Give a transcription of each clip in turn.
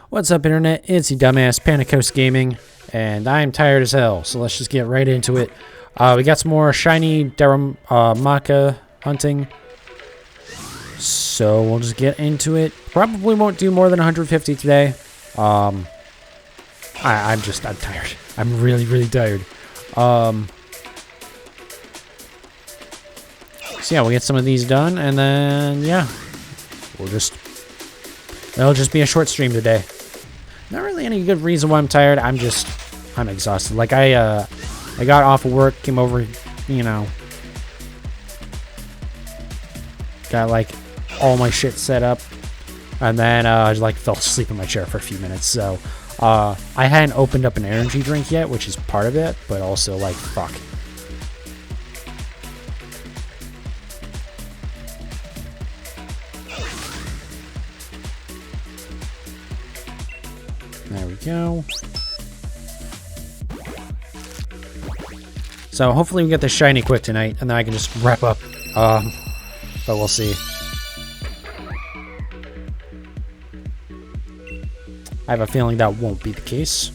What's up, internet? It's your dumbass Panicos Gaming, and I'm tired as hell, so let's just get right into it. We got some more shiny Darumaka hunting, so we'll just get into it. Probably won't do more than 150 today. I'm tired. I'm really tired. So yeah, we'll get some of these done, and then yeah, it'll just be a short stream today. Not really any good reason why I'm tired. I'm exhausted. Like I got off of work, came over, you know, got like all my shit set up, and then I like fell asleep in my chair for a few minutes. So I hadn't opened up an energy drink yet, which is part of it, but also like fuck. There we go. So hopefully we get the shiny quick tonight, and then I can just wrap up. But we'll see. I have a feeling that won't be the case.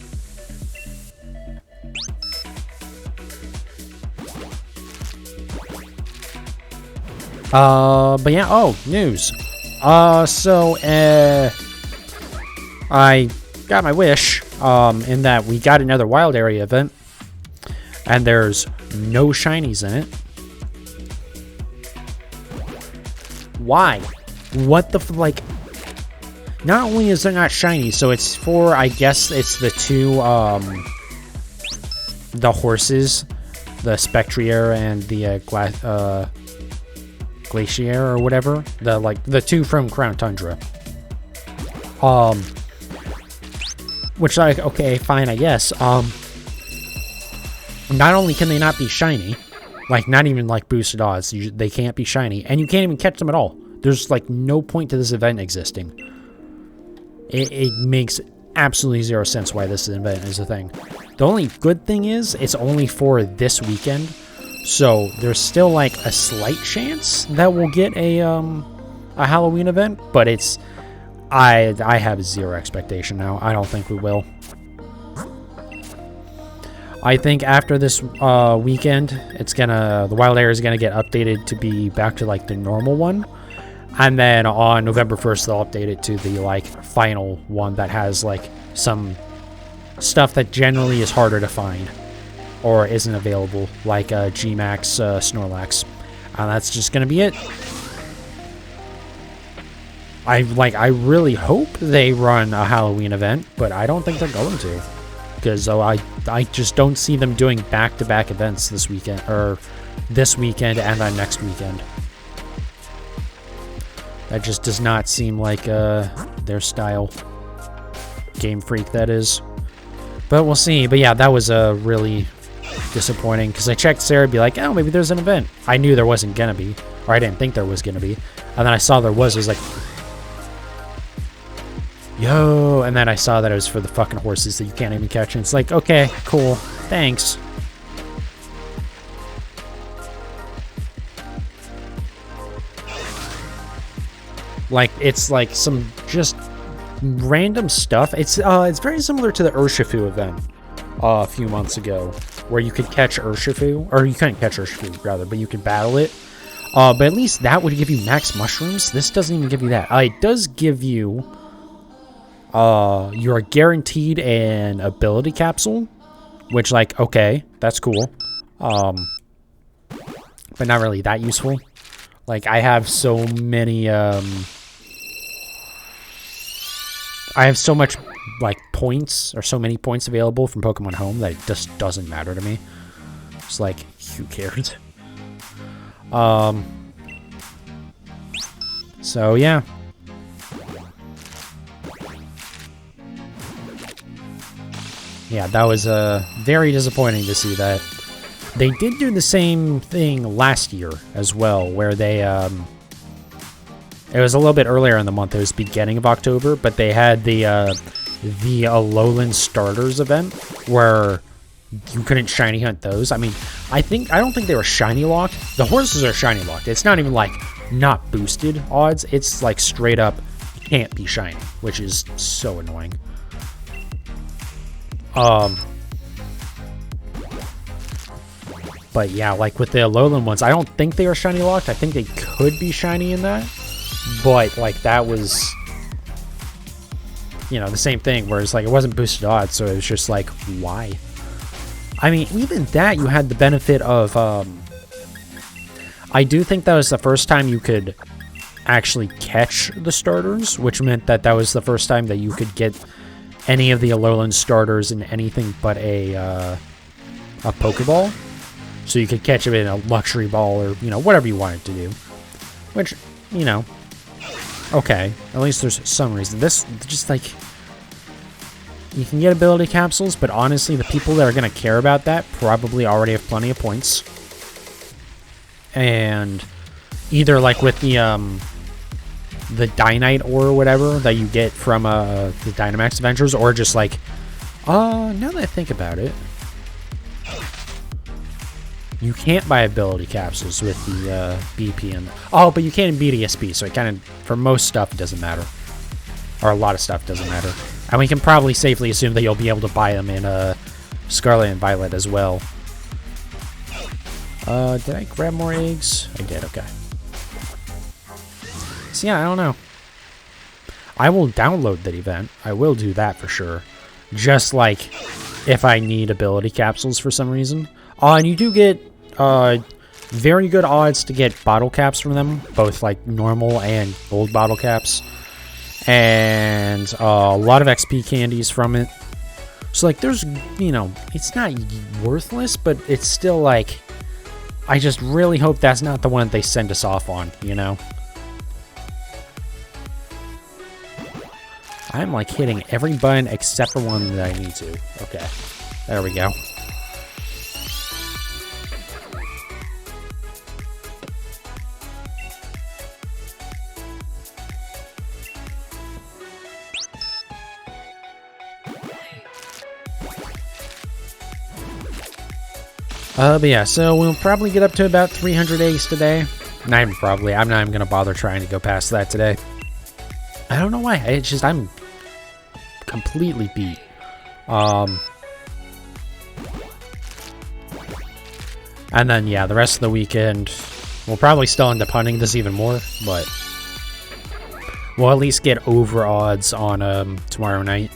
But yeah, oh, news. I got my wish, in that we got another wild area event, and there's no shinies in it. Why? What the like? Not only is there not shinies, so it's for, I guess it's the two, the horses, the Spectrier and the Glacier or whatever, the two from Crown Tundra. Which, like, okay, fine, I guess. Not only can they not be shiny, like, not even, like, boosted odds, they can't be shiny, and you can't even catch them at all. There's, like, no point to this event existing. It makes absolutely zero sense why this event is a thing. The only good thing is, it's only for this weekend, so there's still, like, a slight chance that we'll get a Halloween event, but it's... I have zero expectation now. I don't think we will. I think after this weekend, the wild area is gonna get updated to be back to like the normal one, and then on November 1st they'll update it to the like final one that has like some stuff that generally is harder to find or isn't available, like G-Max Snorlax, and that's just gonna be it. I really hope they run a Halloween event, but I don't think they're going to, because I just don't see them doing back-to-back events this weekend, or this weekend and then next weekend. That just does not seem like their style. Game Freak, that is. But we'll see. But yeah, that was really disappointing, because I checked Sarah to be like, oh, maybe there's an event. I knew there wasn't gonna be, or I didn't think there was gonna be, and then I saw there was. I was like, yo, and then I saw that it was for the fucking horses that you can't even catch, and it's like, okay, cool, thanks. Like, it's like some just random stuff. It's very similar to the Urshifu event a few months ago, where you could catch Urshifu, or you couldn't catch Urshifu, rather, but you could battle it. But at least that would give you max mushrooms. This doesn't even give you that. It does give you... you're guaranteed an ability capsule, which, like, okay, that's cool, but not really that useful. Like, I have so many, I have so much, like, points, or so many points available from Pokemon Home that it just doesn't matter to me. It's like, who cares? So, yeah. Yeah, that was very disappointing to see that. They did do the same thing last year as well, where they, it was a little bit earlier in the month, it was beginning of October, but they had the Alolan Starters event, where you couldn't shiny hunt those. I mean, I don't think they were shiny locked. The horses are shiny locked. It's not even like not boosted odds. It's like straight up can't be shiny, which is so annoying. But yeah, like with the Alolan ones, I don't think they are shiny locked. I think they could be shiny in that. But like that was, you know, the same thing, whereas like it wasn't boosted odds, so it was just like, why? I mean, even that you had the benefit of, I do think that was the first time you could actually catch the starters, which meant that that was the first time that you could get any of the Alolan starters in anything but a Pokeball. So you could catch them in a Luxury Ball or, you know, whatever you wanted to do. Which, you know, okay, at least there's some reason. This, just like, you can get ability capsules, but honestly, the people that are going to care about that probably already have plenty of points. And either like with the Dynite or whatever that you get from the Dynamax Adventures, or just like, now that I think about it, you can't buy ability capsules with the BP and but you can in BDSP, so it kind of, for most stuff, it doesn't matter. Or a lot of stuff doesn't matter. And we can probably safely assume that you'll be able to buy them in Scarlet and Violet as well. Did I grab more eggs? I did, okay. So yeah, I don't know. I will download that event. I will do that for sure. Just like if I need ability capsules for some reason. And you do get very good odds to get bottle caps from them, both like normal and gold bottle caps. And a lot of XP candies from it. So like there's, you know, it's not worthless, but it's still like, I just really hope that's not the one they send us off on, you know? I'm like hitting every button except for one that I need to. Okay, there we go. But yeah, so we'll probably get up to about 300 eggs today. Not even probably. I'm not even going to bother trying to go past that today. I don't know why. It's just, I'm completely beat. And then, yeah, the rest of the weekend, we'll probably still end up hunting this even more, but we'll at least get over odds on tomorrow night.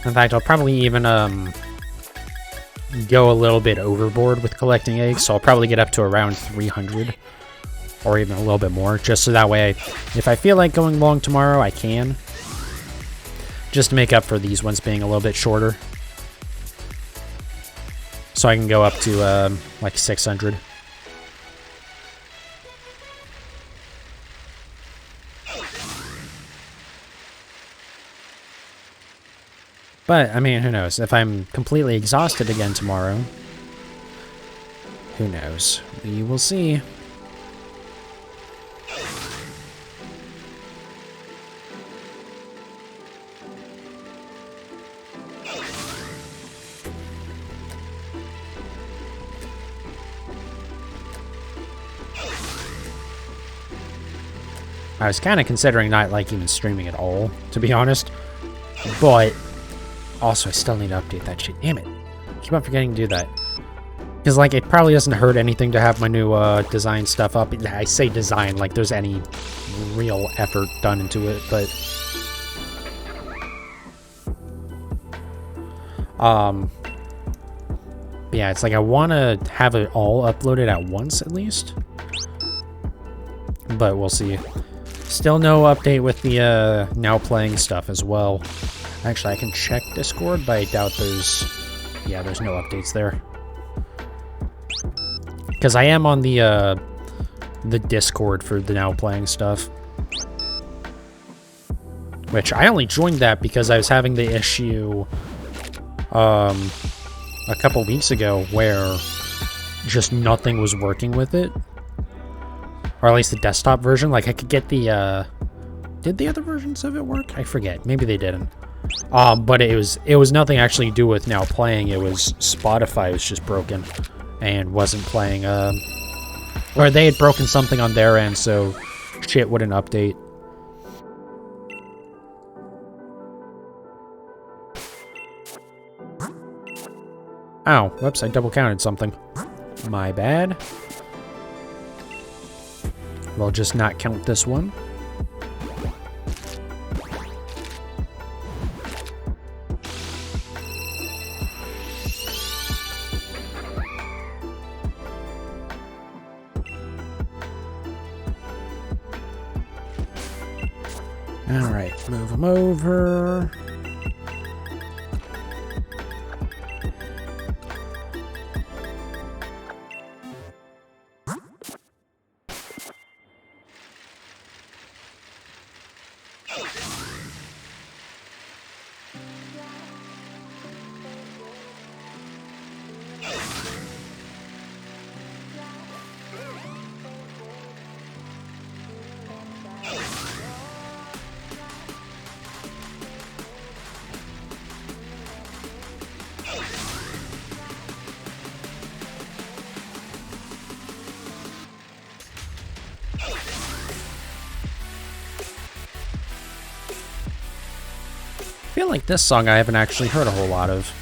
In fact, I'll probably even go a little bit overboard with collecting eggs, so I'll probably get up to around 300, or even a little bit more, just so that way, if I feel like going long tomorrow, I can. Just to make up for these ones being a little bit shorter. So I can go up to, like 600. But, I mean, who knows? If I'm completely exhausted again tomorrow, who knows? We will see. I was kind of considering not, like, even streaming at all, to be honest. But also, I still need to update that shit. Damn it. I keep on forgetting to do that. Because, like, it probably doesn't hurt anything to have my new design stuff up. I say design like there's any real effort done into it, but yeah, it's like I want to have it all uploaded at once at least. But we'll see. Still no update with the now playing stuff as well. Actually, I can check Discord, but I doubt there's... Yeah, there's no updates there. Because I am on the Discord for the now playing stuff. Which, I only joined that because I was having the issue a couple weeks ago where just nothing was working with it. Or at least the desktop version. Like, I could get the, did the other versions of it work? I forget. Maybe they didn't. But it was nothing actually to do with now playing. It was Spotify was just broken and wasn't playing, or they had broken something on their end, so shit wouldn't update. Ow, whoops, I double counted something. My bad. We'll just not count this one. Alright, move them over. I feel like this song I haven't actually heard a whole lot of.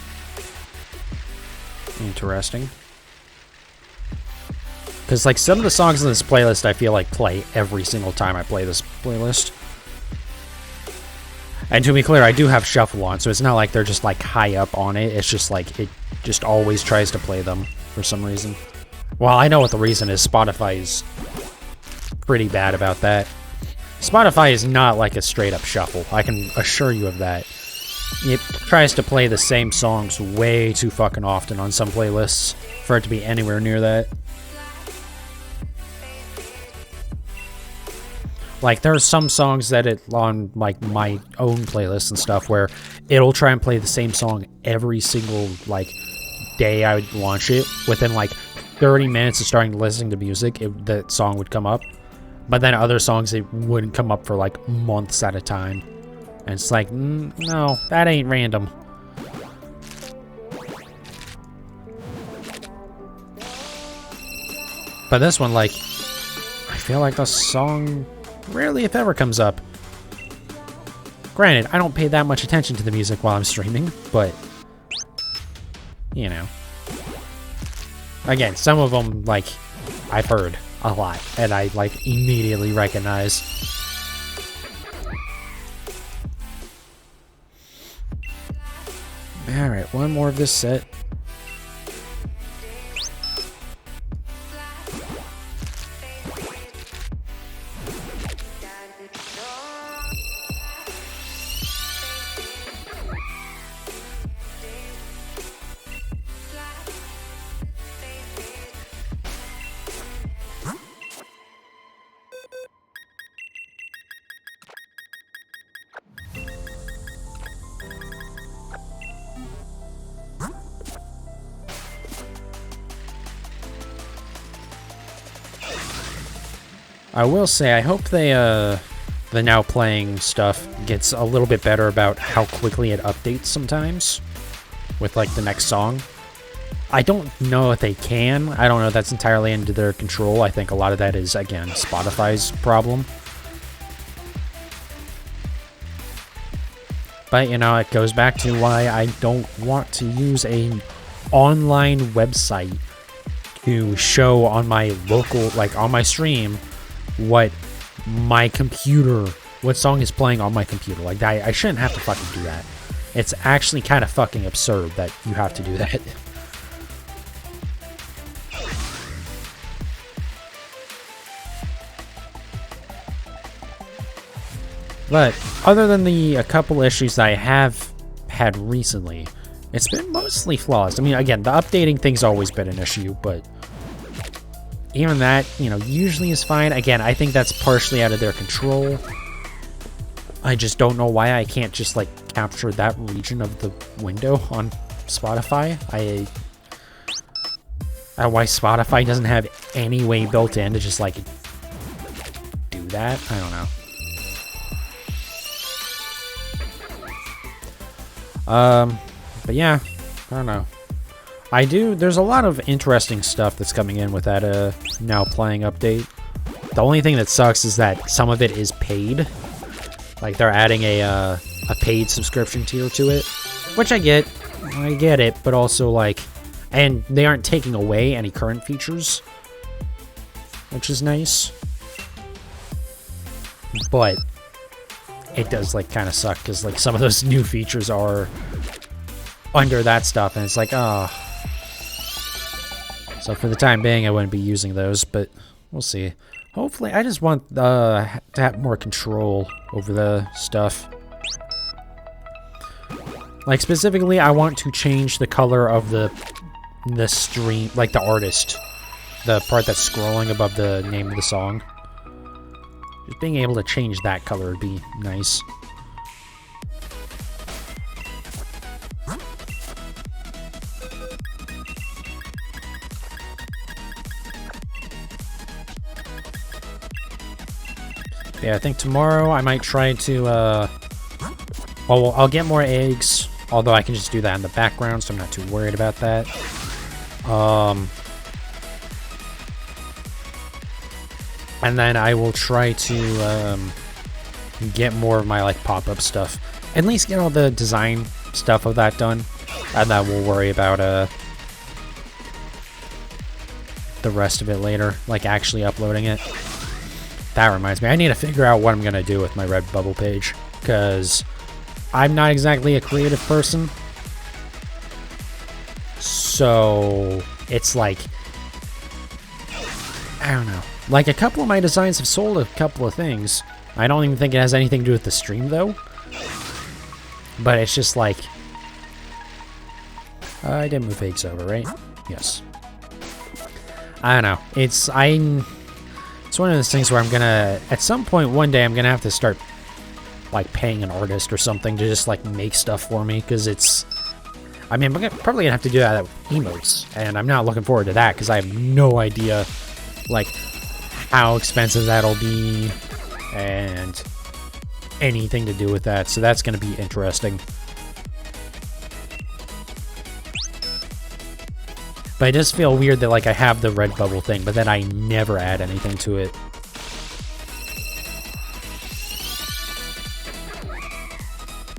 Interesting. Because, like, some of the songs in this playlist I feel like play every single time I play this playlist. And to be clear, I do have shuffle on, so it's not like they're just, like, high up on it. It's just, like, it just always tries to play them for some reason. Well, I know what the reason is. Spotify is pretty bad about that. Spotify is not like a straight-up shuffle. I can assure you of that. It tries to play the same songs way too fucking often on some playlists for it to be anywhere near that. Like, there are some songs that on, like, my own playlist and stuff where it'll try and play the same song every single, like, day I would launch it. Within, like, 30 minutes of starting listening to music, that song would come up. But then other songs, it wouldn't come up for, like, months at a time. And it's like, no, that ain't random. But this one, like, I feel like the song rarely, if ever, comes up. Granted, I don't pay that much attention to the music while I'm streaming, but, you know. Again, some of them, like, I've heard a lot, and I, like, immediately recognize. Alright, one more of this set. I will say, I hope the now playing stuff gets a little bit better about how quickly it updates sometimes with, like, the next song. I don't know if they can. I don't know if that's entirely into their control. I think a lot of that is, again, Spotify's problem. But, you know, it goes back to why I don't want to use an online website to show on my local, like, on my stream, what song is playing on my computer. Like, I shouldn't have to fucking do that. It's actually kind of fucking absurd that you have to do that. But other than a couple issues that I have had recently, it's been mostly flawless. I mean, again, the updating thing's always been an issue, but even that, you know, usually is fine. Again, I think that's partially out of their control. I just don't know why I can't just, like, capture that region of the window on Spotify. Why Spotify doesn't have any way built in to just, like, do that? I don't know. But yeah, I don't know. There's a lot of interesting stuff that's coming in with that, Now Playing update. The only thing that sucks is that some of it is paid. Like, they're adding a paid subscription tier to it, which I get it, but also, like, and they aren't taking away any current features, which is nice. But it does, like, kind of suck, because, like, some of those new features are under that stuff, and it's like, ah. So for the time being, I wouldn't be using those, but we'll see. Hopefully, I just want to have more control over the stuff. Like, specifically, I want to change the color of the stream, like the artist. The part that's scrolling above the name of the song. Just being able to change that color would be nice. Yeah, I think tomorrow I might try to, well, I'll get more eggs, although I can just do that in the background, so I'm not too worried about that. And then I will try to, get more of my, like, pop-up stuff. At least get all the design stuff of that done, and then we'll worry about, the rest of it later, like, actually uploading it. That reminds me, I need to figure out what I'm going to do with my Redbubble page, because I'm not exactly a creative person. So, it's like, I don't know. Like, a couple of my designs have sold a couple of things. I don't even think it has anything to do with the stream, though. But it's just like, I did move eggs over, right? Yes. I don't know. It's one of those things where I'm gonna, at some point one day, I'm gonna have to start, like, paying an artist or something to just, like, make stuff for me, because it's, I mean, I'm probably gonna have to do that with emotes, and I'm not looking forward to that, because I have no idea, like, how expensive that'll be, and anything to do with that, so that's gonna be interesting. But it does feel weird that, like, I have the Redbubble thing, but then I never add anything to it.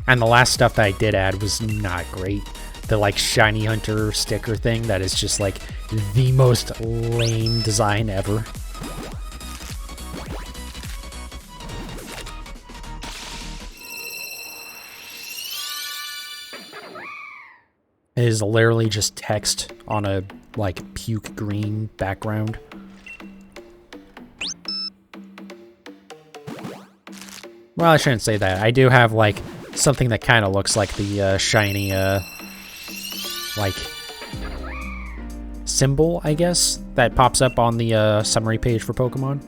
And the last stuff that I did add was not great. The, like, Shiny Hunter sticker thing, that is just, like, the most lame design ever. It is literally just text on a, like, puke green background. Well, I shouldn't say that. I do have, like, something that kind of looks like the shiny, like, symbol, I guess, that pops up on the summary page for Pokemon.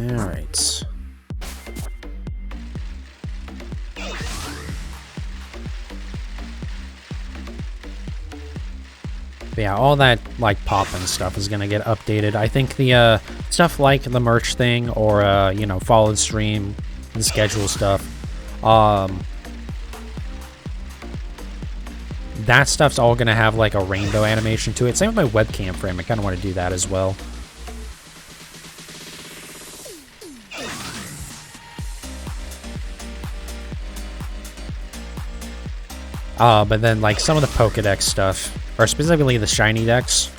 Alright. Yeah, all that, like, pop-in stuff is gonna get updated. I think the, stuff like the merch thing, or, you know, follow the stream, the schedule stuff, that stuff's all gonna have, like, a rainbow animation to it. Same with my webcam frame, I kinda want to do that as well. But then, like, some of the Pokedex stuff, or specifically the shiny decks,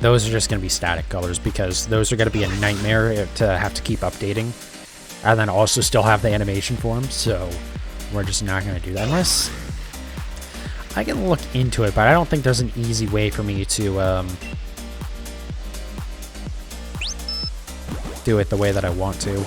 those are just going to be static colors, because those are going to be a nightmare to have to keep updating, and then also still have the animation for them, so we're just not going to do that unless... I can look into it, but I don't think there's an easy way for me to do it the way that I want to.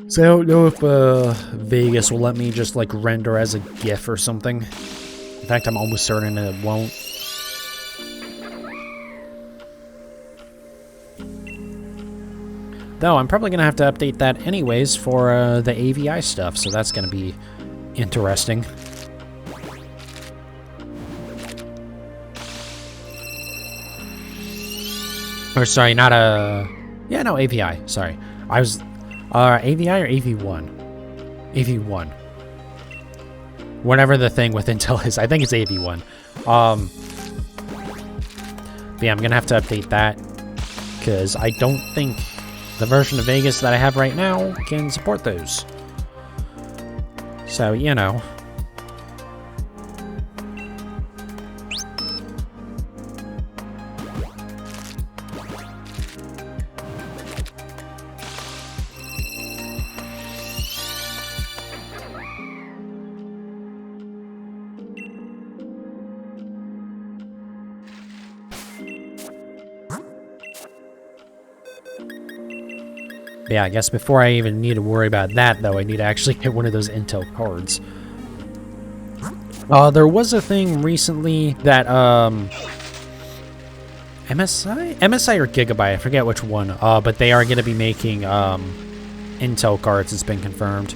So I don't know if Vegas will let me just like render as a GIF or something. In fact, I'm almost certain it won't. Though I'm probably gonna have to update that anyways for the AVI stuff, so that's gonna be interesting. Or sorry, not yeah, no, AVI. Sorry, I was AVI or AV1? AV1. Whatever the thing with Intel is, I think it's AV1. But yeah, I'm gonna have to update that because I don't think the version of Vegas that I have right now can support those. So, you know. Yeah, I guess before I even need to worry about that, though, I need to actually get one of those Intel cards. There was a thing recently that, MSI or Gigabyte, I forget which one, but they are going to be making, Intel cards, it's been confirmed,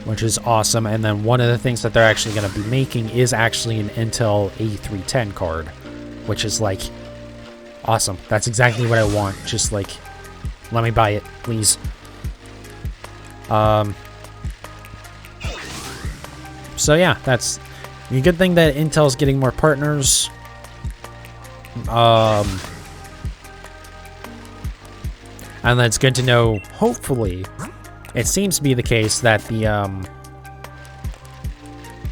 which is awesome. And then one of the things that they're actually going to be making is actually an Intel A310 card, which is, like, awesome. That's exactly what I want, just, like... Let me buy it, please. So yeah, that's a good thing that Intel's getting more partners. And that's good to know, hopefully, it seems to be the case that the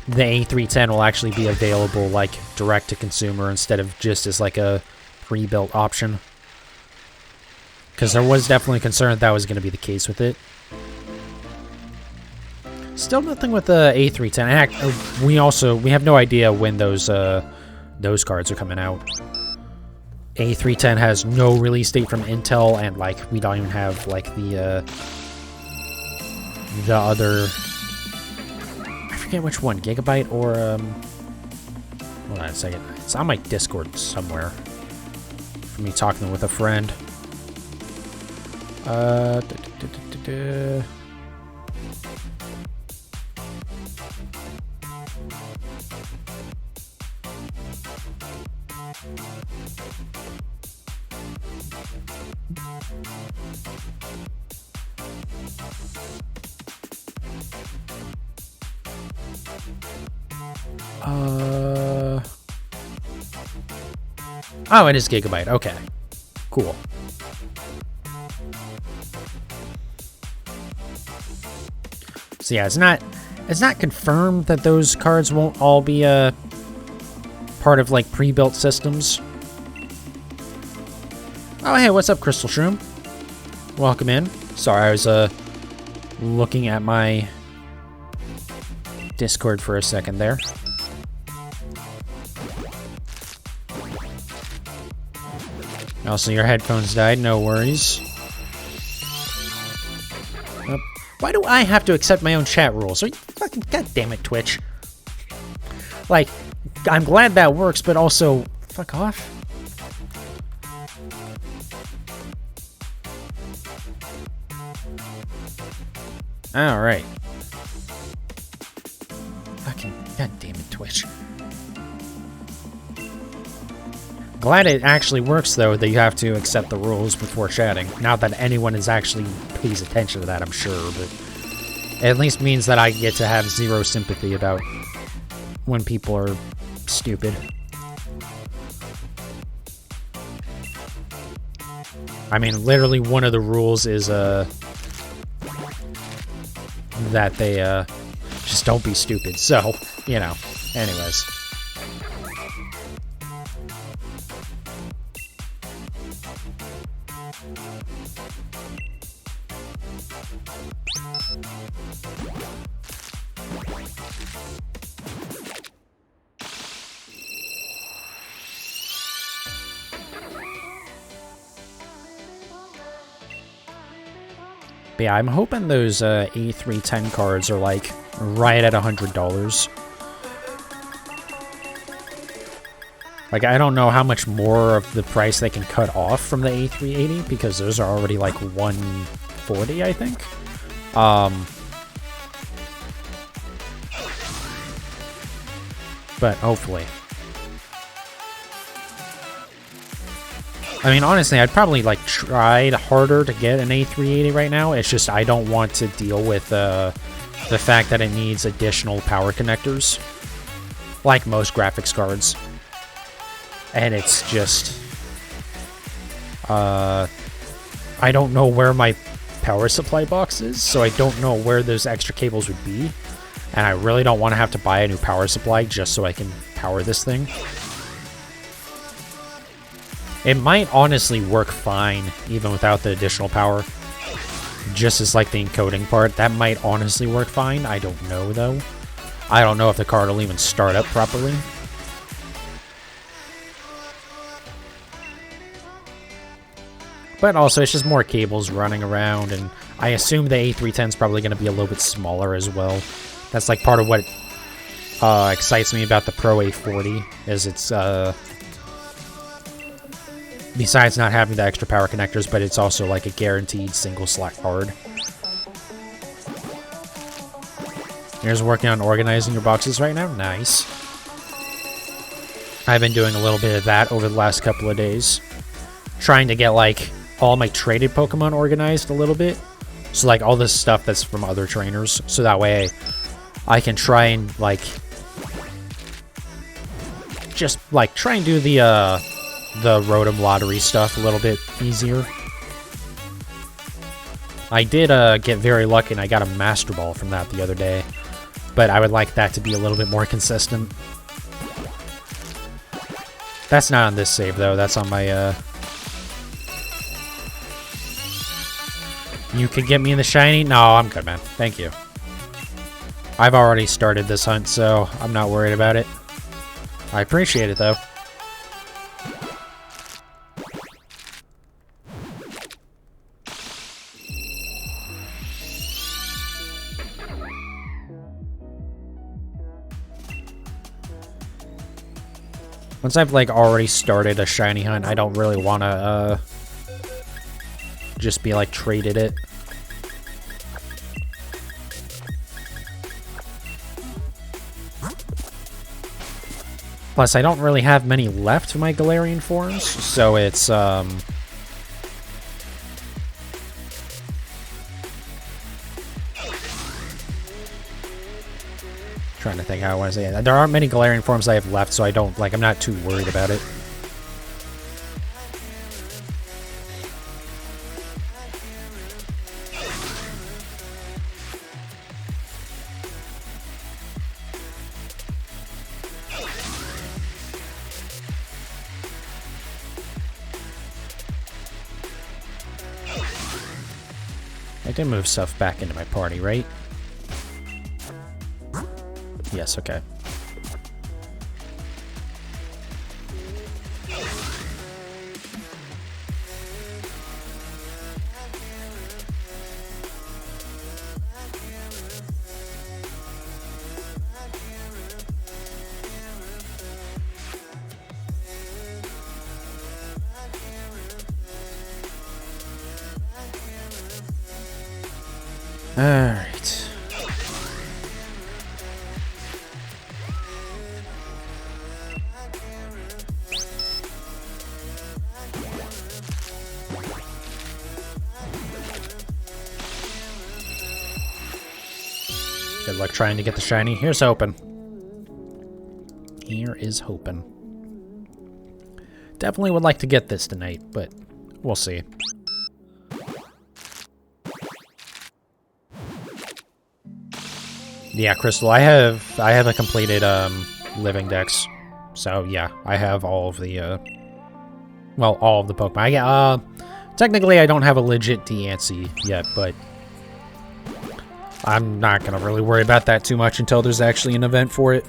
A310 will actually be available, like, direct to consumer instead of just as, like, a pre-built option. Because there was definitely concern that was going to be the case with it. Still nothing with the A310. We have no idea when those cards are coming out. A310 has no release date from Intel, and like we don't even have like the other. I forget which one, Gigabyte or hold on a second. It's on my Discord somewhere. From me talking with a friend. Oh, it is Gigabyte. Okay. Cool. So yeah, it's not confirmed that those cards won't all be part of like pre-built systems. Oh hey, what's up, Crystal Shroom? Welcome in. Sorry, I was looking at my Discord for a second there. Also, your headphones died. No worries. Why do I have to accept my own chat rules? Are you fucking goddamn it, Twitch? Like, I'm glad that works, but also, fuck off. All right. Fucking goddamn it, Twitch. Glad it actually works, though, that you have to accept the rules before chatting. Not that anyone is actually pays attention to that, I'm sure, but it at least means that I get to have zero sympathy about when people are stupid. I mean, literally one of the rules is that they just don't be stupid. So, you know, anyways. But yeah, I'm hoping those A310 cards are like right at $100. Like, I don't know how much more of the price they can cut off from the A380 because those are already like 140, I think. But hopefully. I mean, honestly, I'd probably, like, try harder to get an A380 right now. It's just I don't want to deal with the fact that it needs additional power connectors, like most graphics cards. And it's just... I don't know where my power supply box is, so I don't know where those extra cables would be. And I really don't want to have to buy a new power supply just so I can power this thing. It might honestly work fine, even without the additional power. Just as like the encoding part, that might honestly work fine. I don't know, though. I don't know if the card will even start up properly. But also, it's just more cables running around, and I assume the A310 is probably going to be a little bit smaller as well. That's like part of what excites me about the Pro A40, is it's... besides not having the extra power connectors, but it's also like a guaranteed single slot card. Here's working on organizing your boxes right now. Nice. I've been doing a little bit of that over the last couple of days. Trying to get like all my traded Pokemon organized a little bit. So like all this stuff that's from other trainers. So that way I can try and like... just like try and do the Rotom lottery stuff a little bit easier. I did get very lucky and I got a Master Ball from that the other day, but I would like that to be a little bit more consistent. That's not on this save though, that's on my You could get me in the shiny? No, I'm good, man. Thank you. I've already started this hunt, so I'm not worried about it. I appreciate it though. Once I've, like, already started a shiny hunt, I don't really want to, just be, like, traded it. Plus, I don't really have many left of my Galarian forms, so it's, trying to think how I want to say it. There aren't many Galarian forms I have left, so I don't, like, I'm not too worried about it. I did move stuff back into my party, right? Yes, okay. All right. Good luck trying to get the shiny. Here's hoping. Here is hoping. Definitely would like to get this tonight, but we'll see. Yeah, Crystal, I have a completed living dex. So yeah, I have all of the well, all of the Pokemon. I get Technically, I don't have a legit Diancie yet, but I'm not going to really worry about that too much until there's actually an event for it.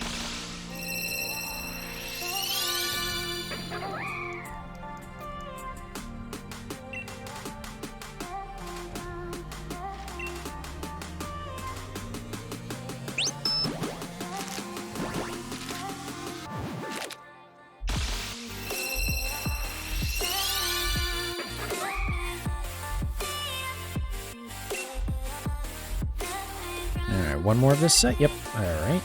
Alright, one more of this set. Yep. Alright.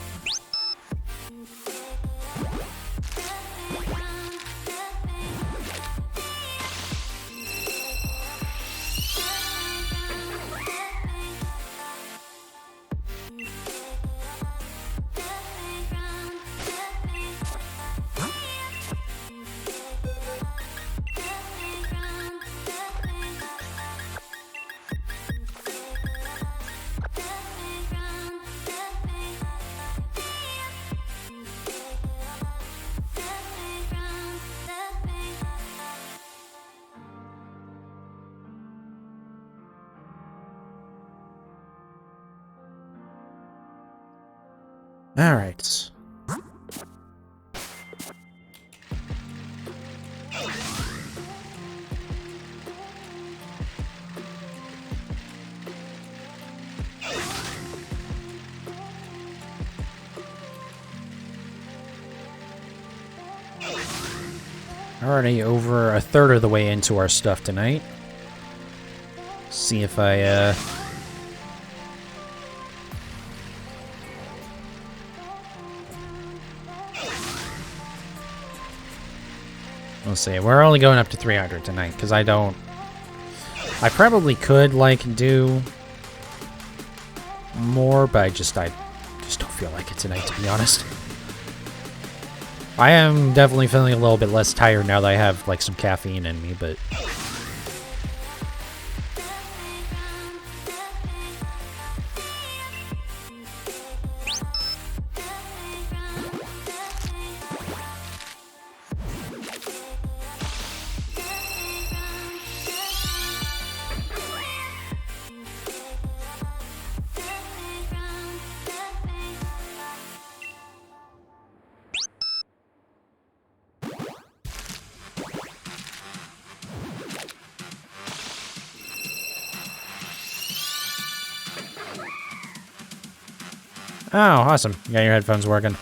Alright. Already over a third of the way into our stuff tonight. See if I, We'll see. We're only going up to 300 tonight, because I probably could, like, do more, but I just don't feel like it tonight, to be honest. I am definitely feeling a little bit less tired now that I have, like, some caffeine in me, but... Oh, awesome. You got your headphones working.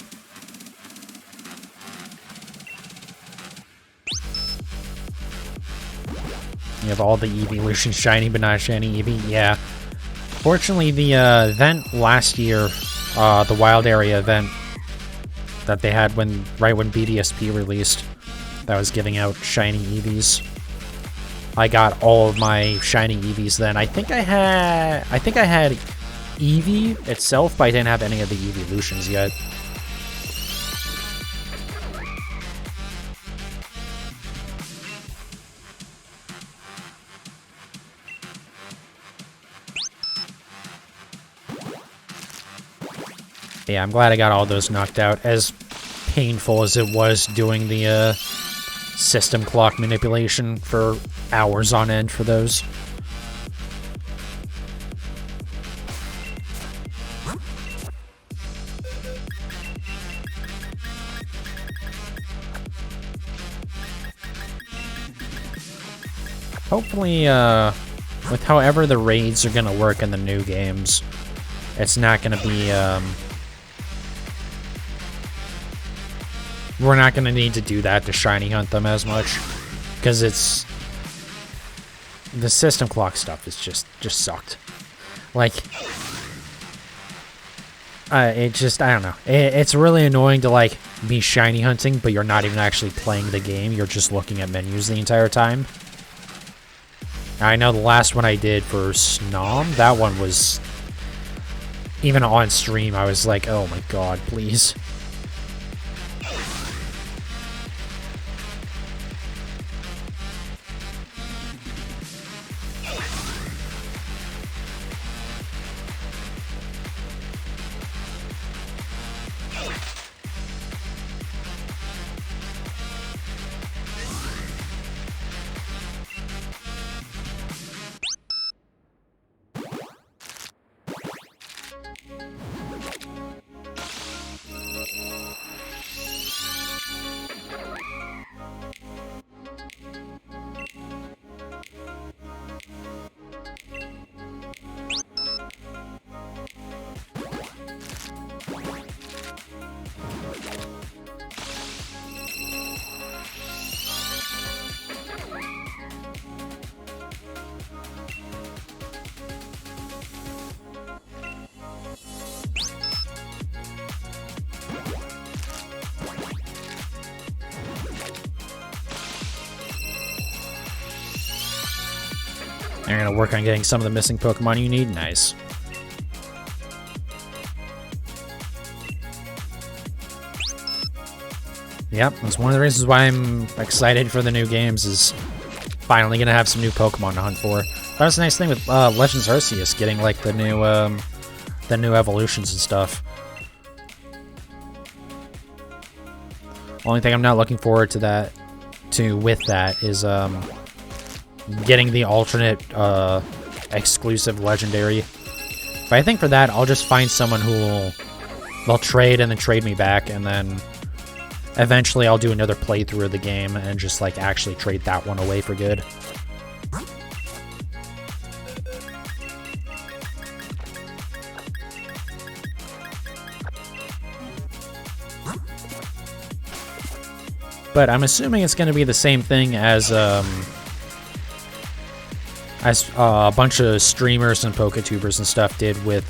You have all the evolutions shiny, but not shiny Eevee. Yeah. Fortunately, the event last year, the Wild Area event that they had right when BDSP released, that was giving out shiny Eevees. I got all of my shiny Eevees then. I think I had Eevee itself, but I didn't have any of the evolutions yet. Yeah, I'm glad I got all those knocked out, as painful as it was doing the system clock manipulation for hours on end for those. Hopefully, with however the raids are gonna work in the new games, it's not gonna be, we're not gonna need to do that to shiny hunt them as much, because the system clock stuff is just sucked. Like, I don't know. It's really annoying to, like, be shiny hunting, but you're not even actually playing the game, you're just looking at menus the entire time. I know the last one I did for Snom, that one was... Even on stream, I was like, oh my god, please. And you're going to work on getting some of the missing Pokemon you need. Nice. Yep, that's one of the reasons why I'm excited for the new games, is finally going to have some new Pokemon to hunt for. That was a nice thing with Legends Arceus, getting like the new evolutions and stuff. Only thing I'm not looking forward to with that is getting the alternate exclusive legendary. But I think for that, I'll just find someone they'll trade and then trade me back, and then eventually I'll do another playthrough of the game and just like actually trade that one away for good. But I'm assuming it's going to be the same thing as a bunch of streamers and Poketubers and stuff did with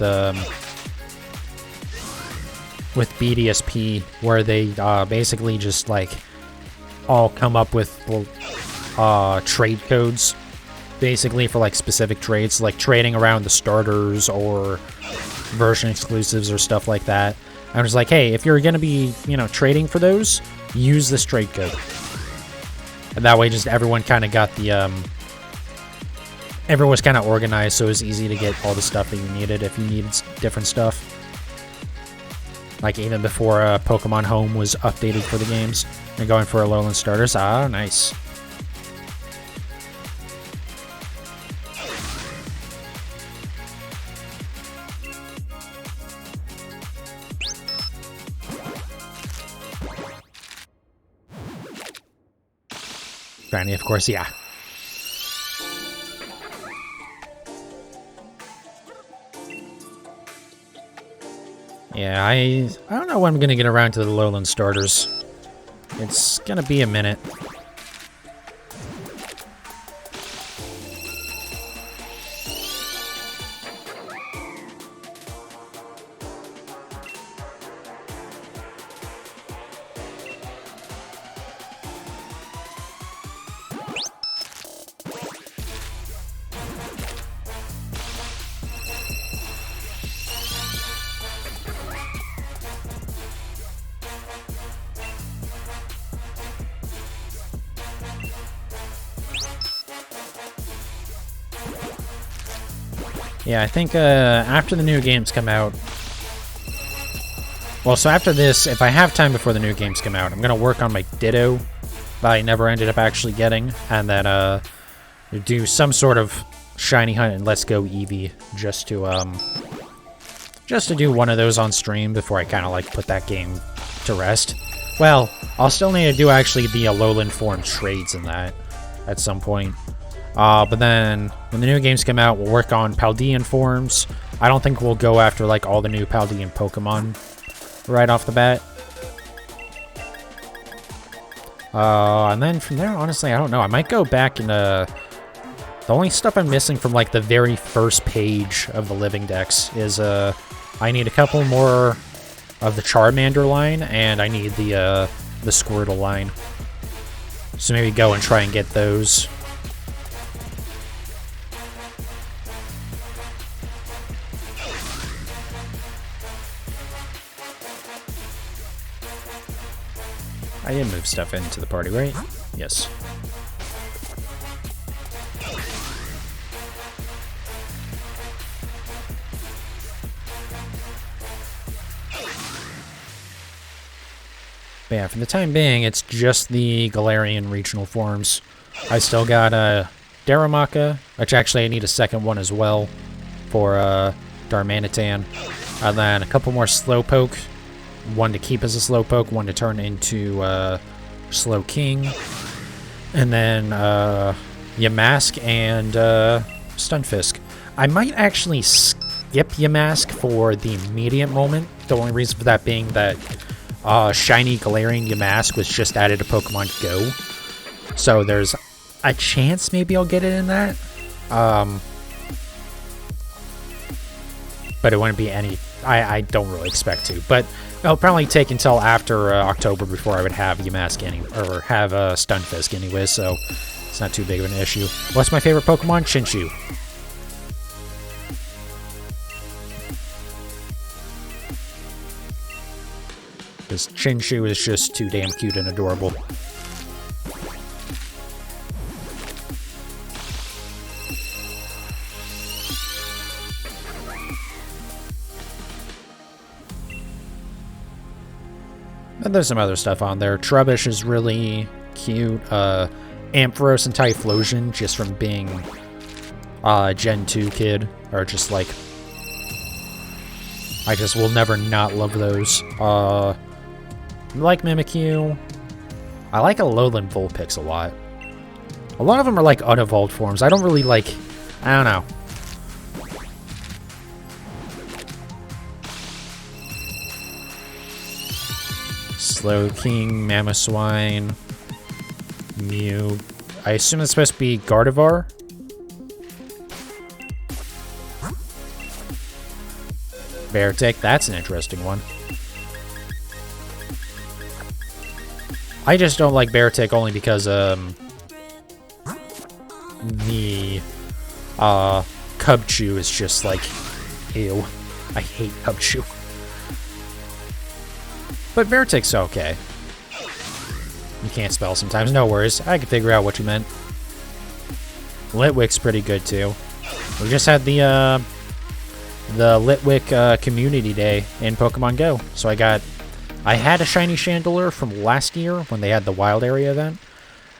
BDSP, where they basically just like all come up with trade codes, basically for like specific trades, like trading around the starters or version exclusives or stuff like that. I was like, hey, if you're going to be, trading for those, use this trade code. And that way just everyone kind of got the, everyone was kind of organized, so it was easy to get all the stuff that you needed if you needed different stuff. Like even before Pokemon Home was updated for the games. You're going for Alolan starters. Ah, nice. Granny, of course, yeah. Yeah, I don't know when I'm gonna get around to the Alolan starters. It's gonna be a minute. Yeah, I think after the new games come out... Well, so after this, if I have time before the new games come out, I'm going to work on my Ditto that I never ended up actually getting, and then do some sort of shiny hunt and Let's Go Eevee just to do one of those on stream before I kind of like put that game to rest. Well, I'll still need to do actually the Alolan form trades in that at some point. But then, when the new games come out, we'll work on Paldean forms. I don't think we'll go after, like, all the new Paldean Pokemon right off the bat. And then from there, honestly, I don't know. I might go back and, the only stuff I'm missing from, like, the very first page of the Living Dex is, I need a couple more of the Charmander line, and I need the Squirtle line. So maybe go and try and get those. I did move stuff into the party, right? Yes. But yeah, for the time being, it's just the Galarian regional forms. I still got Darumaka, which actually I need a second one as well for Darmanitan. And then a couple more Slowpoke. One to keep as a Slowpoke, one to turn into Slowking. And then Yamask and Stunfisk. I might actually skip Yamask for the immediate moment. The only reason for that being that Shiny Galarian Yamask was just added to Pokemon Go. So there's a chance maybe I'll get it in that. But it wouldn't be any... I don't really expect to. But it'll probably take until after October before I would have Yamask or have Stunfisk anyway, so it's It's not too big of an issue. What's my favorite Pokemon? Chinchou. Because Chinchou is just too damn cute and adorable. And there's some other stuff on there. Trubbish is really cute. Ampharos and Typhlosion, just from being Gen 2 kid, are just like... I just will never not love those. I like Mimikyu. I like Alolan Vulpix a lot. A lot of them are like unevolved forms. I don't really like... I don't know. Slowking, Mamoswine, Mew. I assume it's supposed to be Gardevoir. Beartic, that's an interesting one. I just don't like Beartic only because the Cubchoo is just like, ew. I hate Cubchoo. But Beartic's okay. You can't spell sometimes, no worries. I can figure out what you meant. Litwick's pretty good too. We just had the Litwick Community Day in Pokemon Go. So I had a shiny Chandelure from last year when they had the Wild Area event.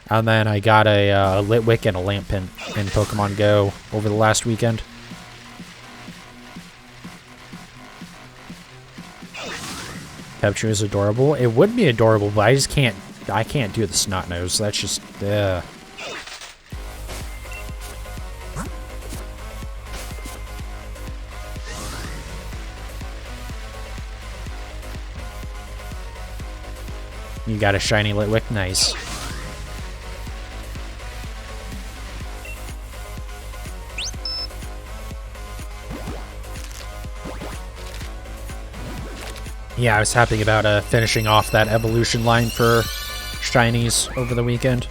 And then I got a Litwick and a Lampent in Pokemon Go over the last weekend. Pepchu is adorable. It would be adorable, but I can't do the snot nose. That's just, You got a shiny Litwick, nice. Yeah, I was happy about finishing off that evolution line for shinies over the weekend.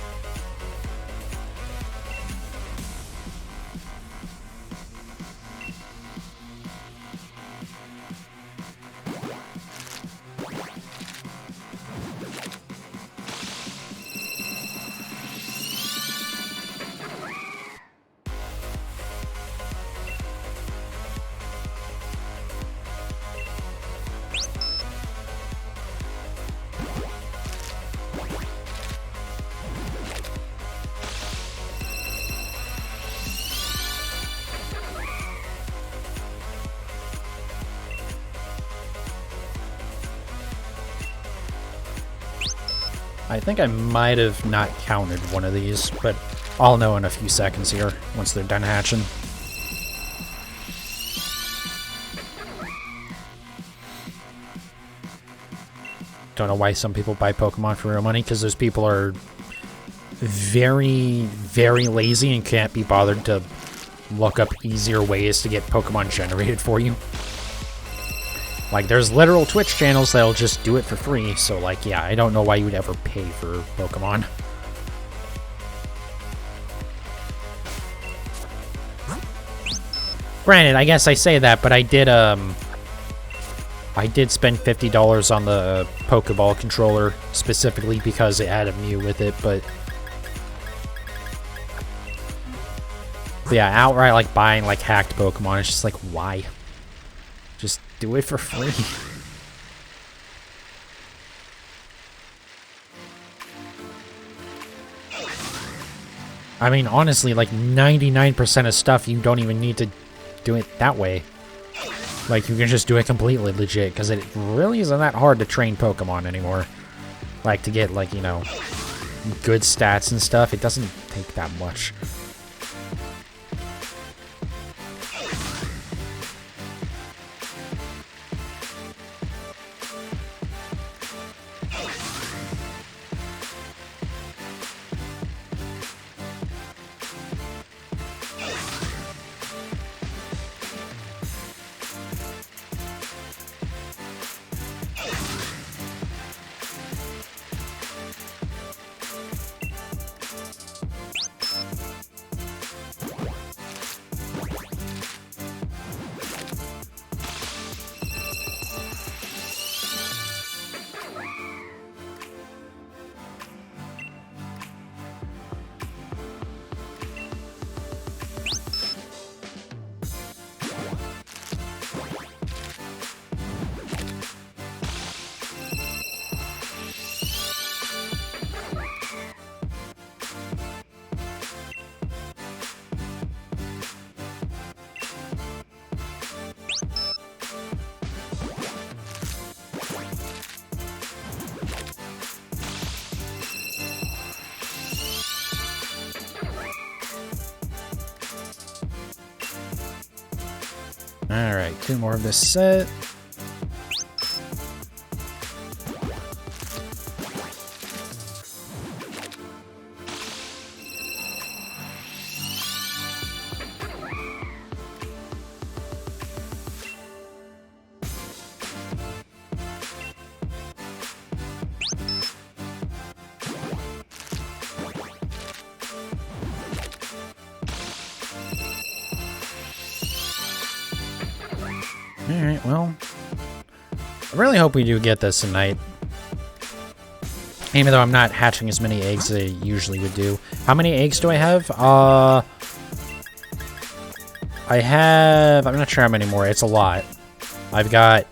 I think I might have not counted one of these, but I'll know in a few seconds here once they're done hatching. Don't know why some people buy Pokemon for real money, because those people are very, very lazy and can't be bothered to look up easier ways to get Pokemon generated for you. Like, there's literal Twitch channels that'll just do it for free, so, like, yeah, I don't know why you would ever pay for Pokemon. Granted, I guess I say that, but I did spend $50 on the Pokeball controller, specifically because it had a Mew with it, but yeah, outright, like, buying, like, hacked Pokemon, it's just like, why? Just do it for free. I mean, honestly, like 99% of stuff, you don't even need to do it that way. Like, you can just do it completely legit, because it really isn't that hard to train Pokemon anymore. Like, to get, like, you know, good stats and stuff, it doesn't take that much. Alright, 2 more of this set. Alright, well, I really hope we do get this tonight. Even though I'm not hatching as many eggs as I usually would do. How many eggs do I have? I'm not sure how many more. It's a lot. I've got...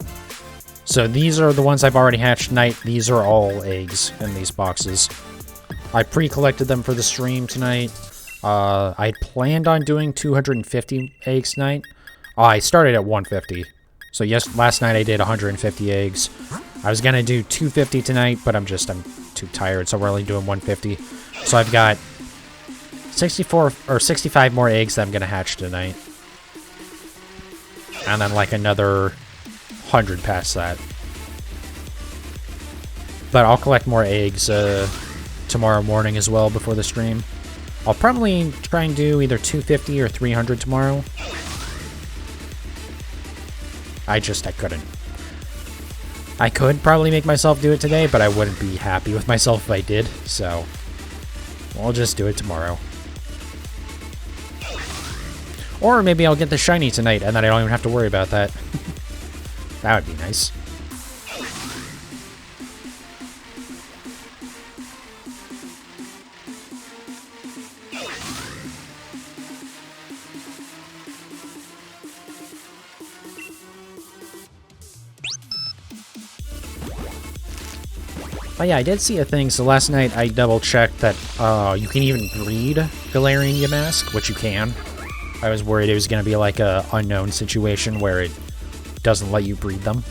So these are the ones I've already hatched tonight. These are all eggs in these boxes. I pre-collected them for the stream tonight. I planned on doing 250 eggs tonight. I started at 150. So yes, last night I did 150 eggs. I was gonna do 250 tonight, but I'm too tired, so we're only doing 150. So I've got 64 or 65 more eggs that I'm gonna hatch tonight. And then like another 100 past that. But I'll collect more eggs tomorrow morning as well before the stream. I'll probably try and do either 250 or 300 tomorrow. I couldn't. I could probably make myself do it today, but I wouldn't be happy with myself if I did, so we'll just do it tomorrow. Or maybe I'll get the shiny tonight, and then I don't even have to worry about that. That would be nice. Oh yeah, I did see a thing. So last night I double-checked that you can even breed Galarian Darumaka, which you can. I was worried it was going to be like a unknown situation where it doesn't let you breed them.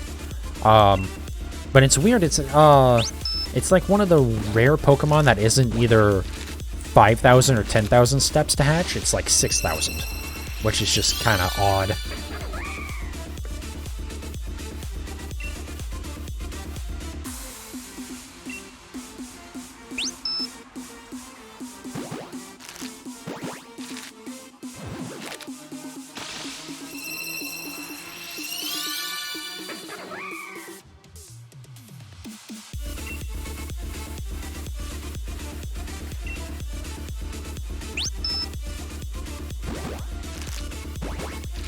But it's weird. It's like one of the rare Pokemon that isn't either 5,000 or 10,000 steps to hatch. It's like 6,000, which is just kind of odd.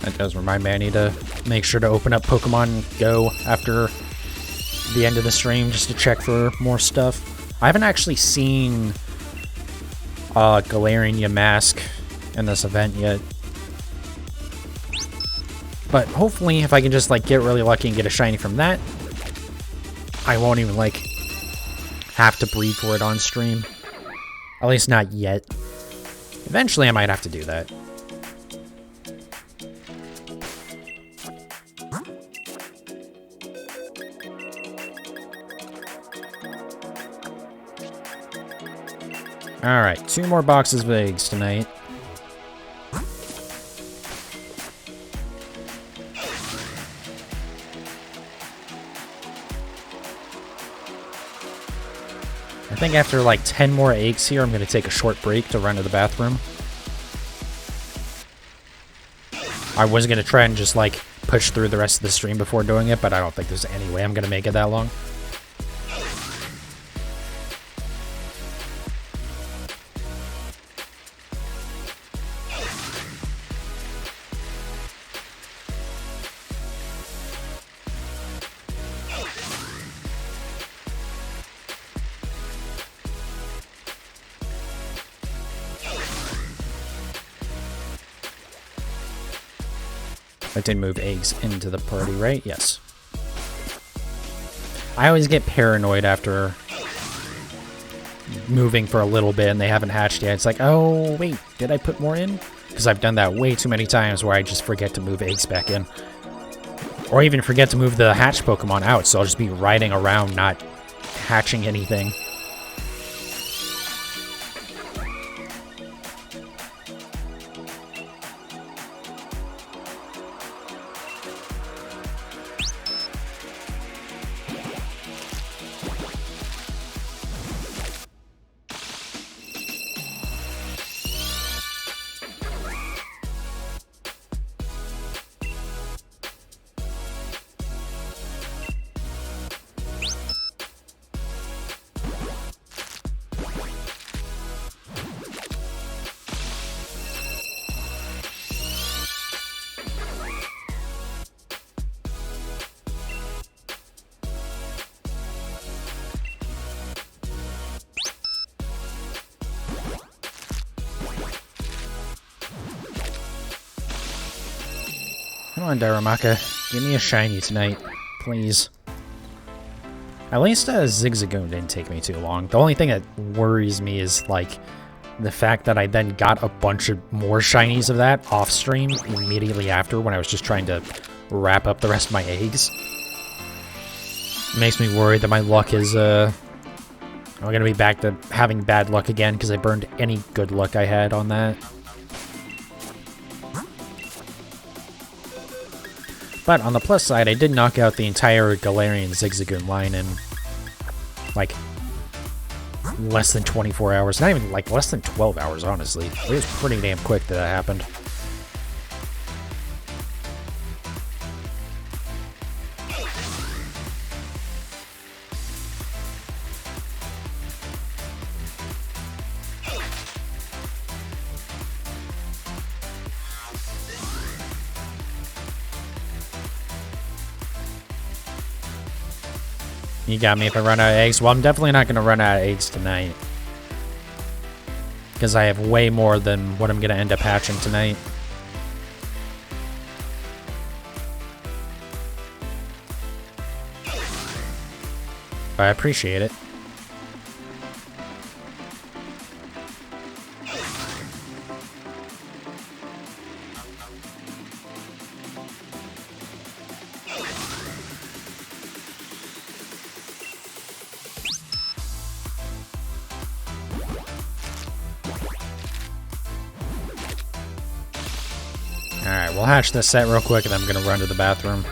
That does remind me I need to make sure to open up Pokemon Go after the end of the stream just to check for more stuff. I haven't actually seen Galarian Darumaka in this event yet. But hopefully if I can just like get really lucky and get a shiny from that, I won't even like have to breed for it on stream. At least not yet. Eventually I might have to do that. Alright, 2 more boxes of eggs tonight. I think after like 10 more eggs here, I'm going to take a short break to run to the bathroom. I was going to try and just like push through the rest of the stream before doing it, but I don't think there's any way I'm going to make it that long. I did move eggs into the party, right? Yes. I always get paranoid after moving for a little bit and they haven't hatched yet. It's like, oh, wait, did I put more in? Because I've done that way too many times where I just forget to move eggs back in. Or even forget to move the hatched Pokemon out, so I'll just be riding around not hatching anything. Come on, Darumaka. Give me a shiny tonight, please. At least Zigzagoon didn't take me too long. The only thing that worries me is, like, the fact that I then got a bunch of more shinies of that off stream immediately after when I was just trying to wrap up the rest of my eggs. It makes me worried that my luck is, I'm gonna be back to having bad luck again because I burned any good luck I had on that. But on the plus side, I did knock out the entire Galarian Zigzagoon line in, like, less than 24 hours. Not even, like, less than 12 hours, honestly. It was pretty damn quick that happened. You got me if I run out of eggs. Well, I'm definitely not going to run out of eggs tonight. Because I have way more than what I'm going to end up hatching tonight. But I appreciate it. Alright, we'll hatch this set real quick and I'm gonna run to the bathroom.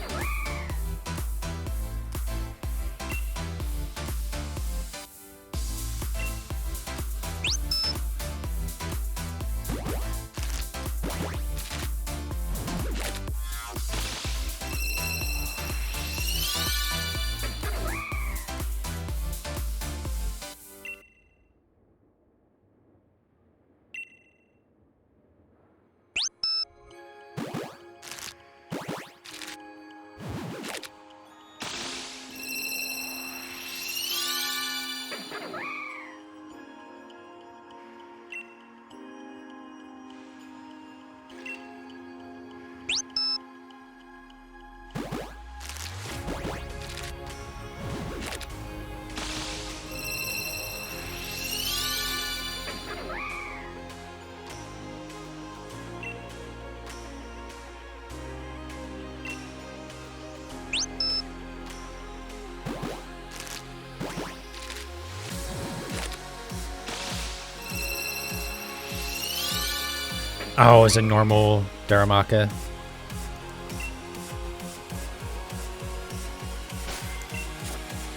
Oh, is it normal Darumaka?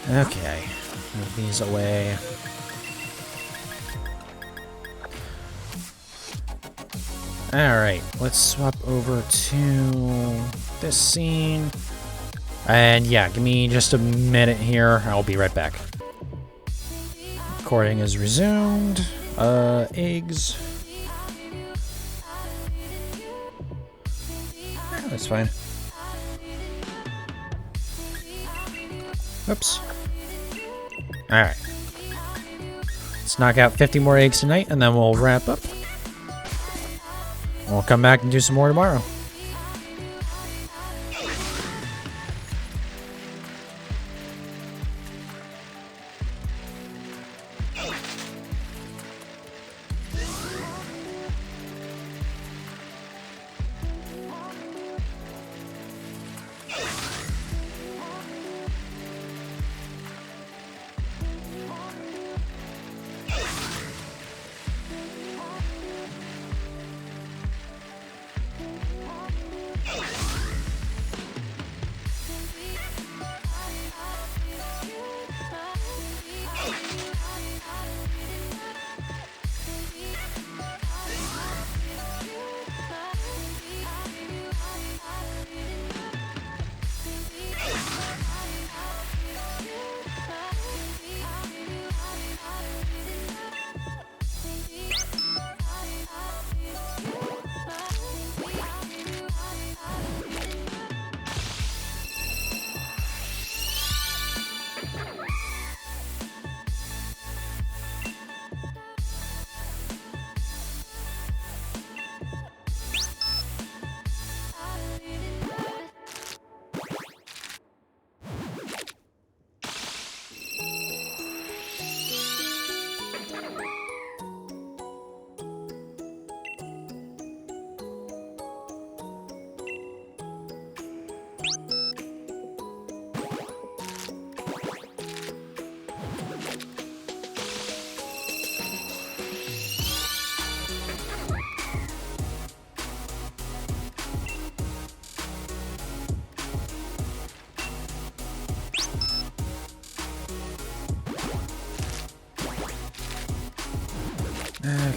Okay, move these away. Alright, let's swap over to this scene. And yeah, give me just a minute here. I'll be right back. Recording is resumed. Eggs. That's fine. Oops. Alright. Let's knock out 50 more eggs tonight, and then we'll wrap up. We'll come back and do some more tomorrow.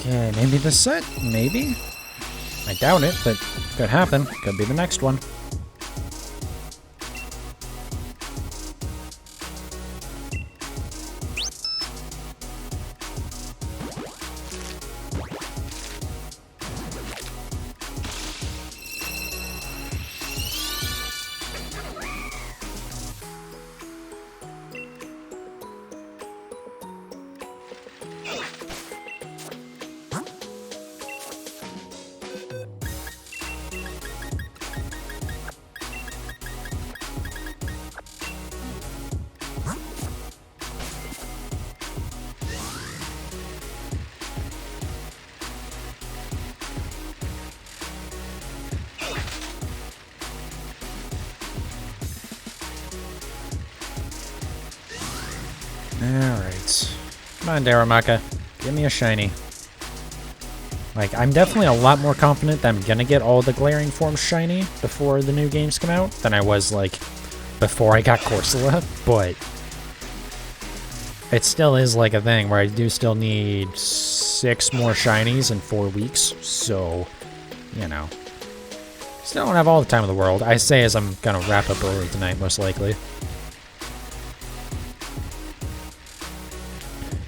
Okay, maybe this set? Maybe? I doubt it, but could happen. Could be the next one. Alright. Come on, Darumaka. Give me a shiny. Like, I'm definitely a lot more confident that I'm gonna get all the Galarian forms shiny before the new games come out than I was, like, before I got Corsola, but it still is, like, a thing where I do still need 6 more shinies in 4 weeks, so, you know. Still don't have all the time in the world. I say as I'm gonna wrap up early tonight, most likely.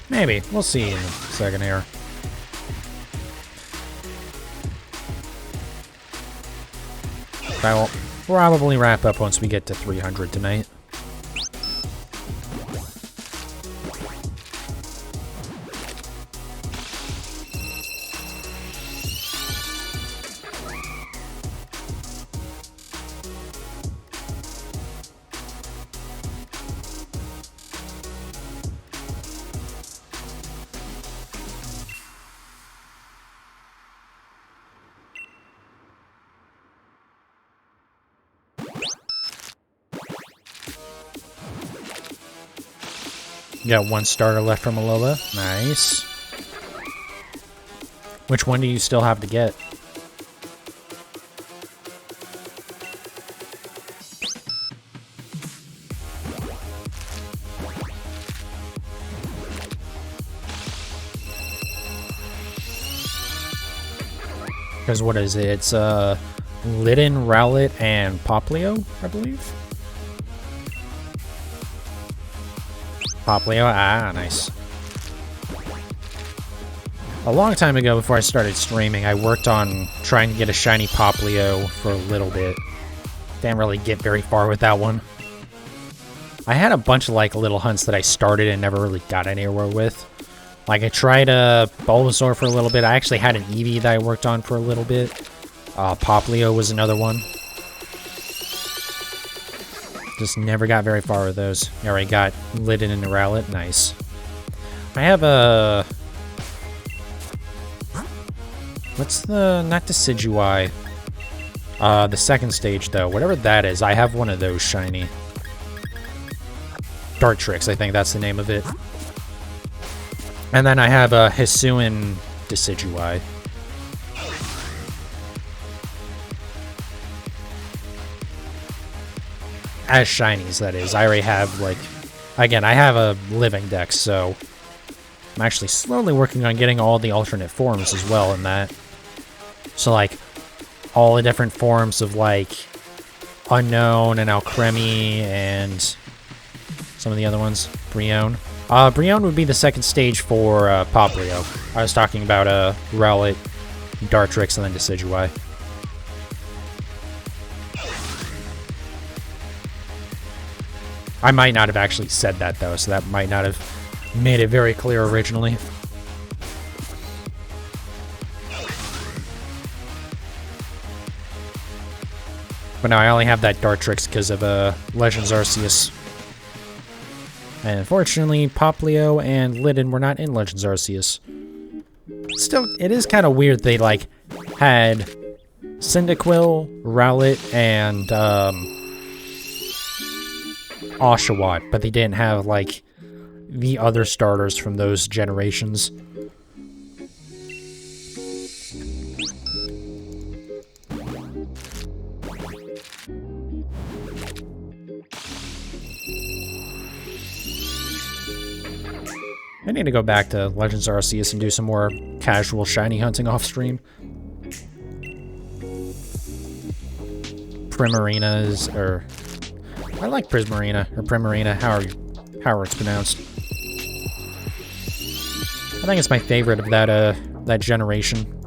Maybe. We'll see in a second here. I will probably wrap up once we get to 300 tonight. Got 1 starter left from Alola. Nice. Which one do you still have to get? Because what is it? It's Litten, Rowlet, and Poplio, I believe. Poplio, ah, nice. A long time ago, before I started streaming, I worked on trying to get a shiny Poplio for a little bit. Didn't really get very far with that one. I had a bunch of, like, little hunts that I started and never really got anywhere with. Like, I tried Bulbasaur for a little bit. I actually had an Eevee that I worked on for a little bit. Poplio was another one. Just never got very far with those. I already got Litten and Rowlet. Nice. I have a... What's the... Not Decidueye. The second stage, though. Whatever that is, I have one of those shiny. Dartrix, I think that's the name of it. And then I have a Hisuian Decidueye. As shinies, that is. I already have, like... Again, I have a living dex, so... I'm actually slowly working on getting all the alternate forms as well in that. So, like, all the different forms of, like, Unknown and Alcremie and some of the other ones. Brionne. Brionne would be the second stage for Poplio. I was talking about Rowlet, Dartrix, and then Decidueye. I might not have actually said that, though, so that might not have made it very clear originally. But no, I only have that Dartrix because of Legends Arceus. And unfortunately, Poplio and Litten were not in Legends Arceus. Still, it is kind of weird they, like, had Cyndaquil, Rowlet, and Oshawott, but they didn't have, like, the other starters from those generations. I need to go back to Legends Arceus and do some more casual shiny hunting off stream. Primarinas, or I like Prismarina or Primarina, however it's pronounced. I think it's my favorite of that generation.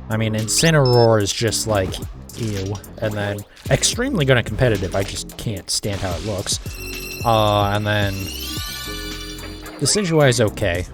I mean, Incineroar is just like, ew. And then extremely good at competitive. I just can't stand how it looks. And then Decidueye is okay.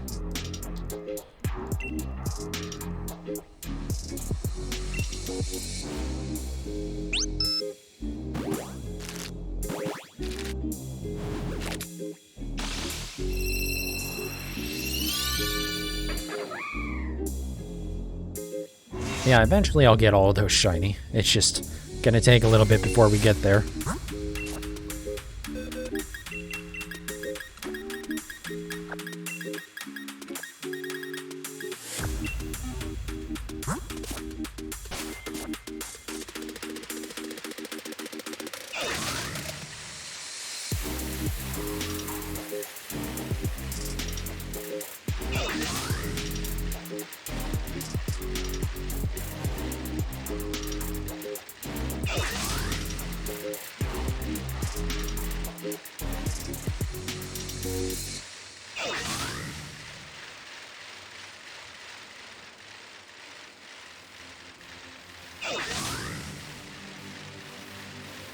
Yeah, eventually I'll get all of those shiny. It's just gonna take a little bit before we get there.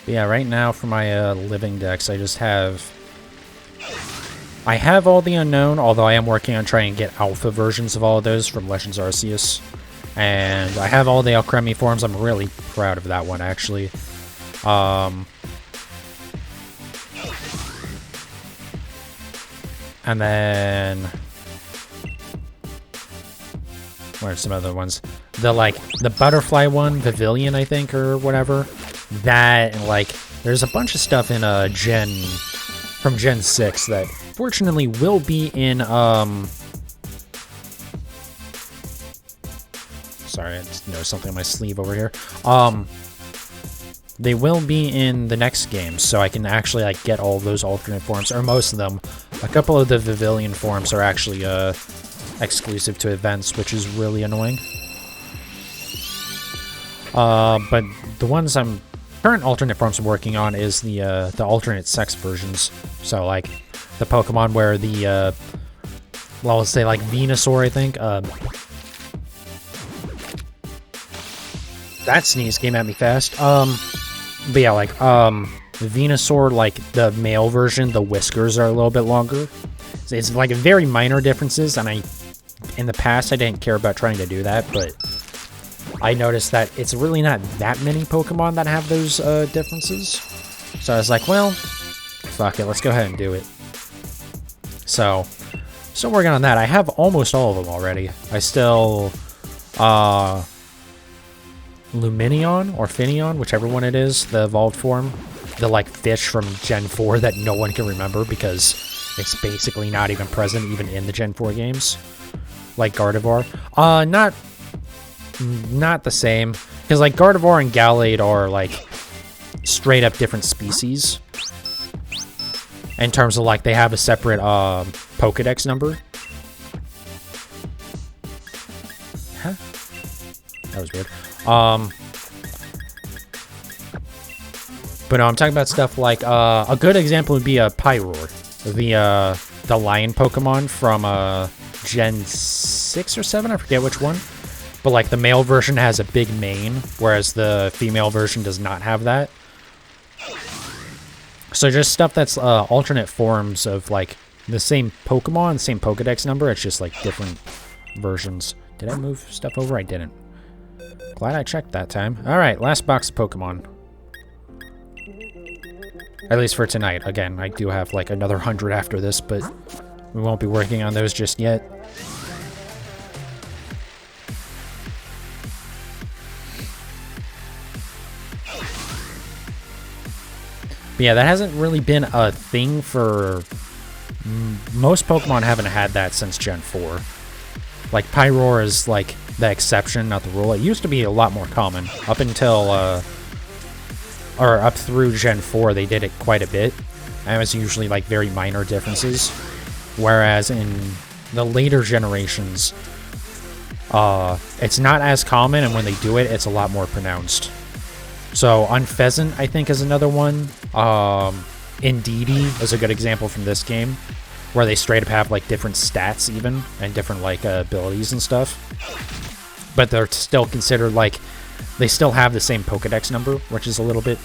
But yeah, right now for my living decks, I have all the unknown, although I am working on trying to get alpha versions of all of those from Legends Arceus. And I have all the Alcremie forms. I'm really proud of that one, actually. And then what are some other ones? The butterfly one, Pavilion, I think, or whatever. That, and like, there's a bunch of stuff in from Gen 6 that fortunately will be in sorry, I just noticed something on my sleeve over here. They will be in the next game, so I can actually like get all those alternate forms, or most of them. A couple of the Pavilion forms are actually exclusive to events, which is really annoying. But the ones current alternate forms I'm working on is the alternate sex versions. So like the Pokemon where the well, let's say like Venusaur, I think. That sneeze came at me fast. But yeah, like Venusaur, like the male version, the whiskers are a little bit longer. It's like very minor differences, and in the past I didn't care about trying to do that, but I noticed that it's really not that many Pokemon that have those differences. So I was like, well, fuck it, let's go ahead and do it. So, still working on that. I have almost all of them already. I still, Luminion or Finneon, whichever one it is, the evolved form. The, like, fish from Gen 4 that no one can remember because it's basically not even present even in the Gen 4 games. Like Gardevoir. Not the same. Because, like, Gardevoir and Gallade are, like, straight-up different species. In terms of, like, they have a separate, Pokedex number. Huh? That was weird. But no, I'm talking about stuff like, a good example would be a Pyroar. The lion Pokemon from, Gen 6 or 7, I forget which one. But, like, the male version has a big mane, whereas the female version does not have that. So just stuff that's alternate forms of, like, the same Pokemon, same Pokedex number, it's just, like, different versions. Did I move stuff over? I didn't. Glad I checked that time. Alright, last box of Pokemon. At least for tonight. Again, I do have, like, another 100 after this, but we won't be working on those just yet. But yeah, that hasn't really been a thing for... Most Pokemon haven't had that since Gen 4. Like, Pyroar is, like, the exception, not the rule. It used to be a lot more common. Up until, or up through Gen 4, they did it quite a bit. and it's usually like very minor differences. Whereas in the later generations, it's not as common, and when they do it, it's a lot more pronounced. So Unpheasant, I think, is another one. Indeedee is a good example from this game, where they straight up have like different stats even, and different like abilities and stuff. But they're still considered like, they still have the same Pokedex number, which is a little bit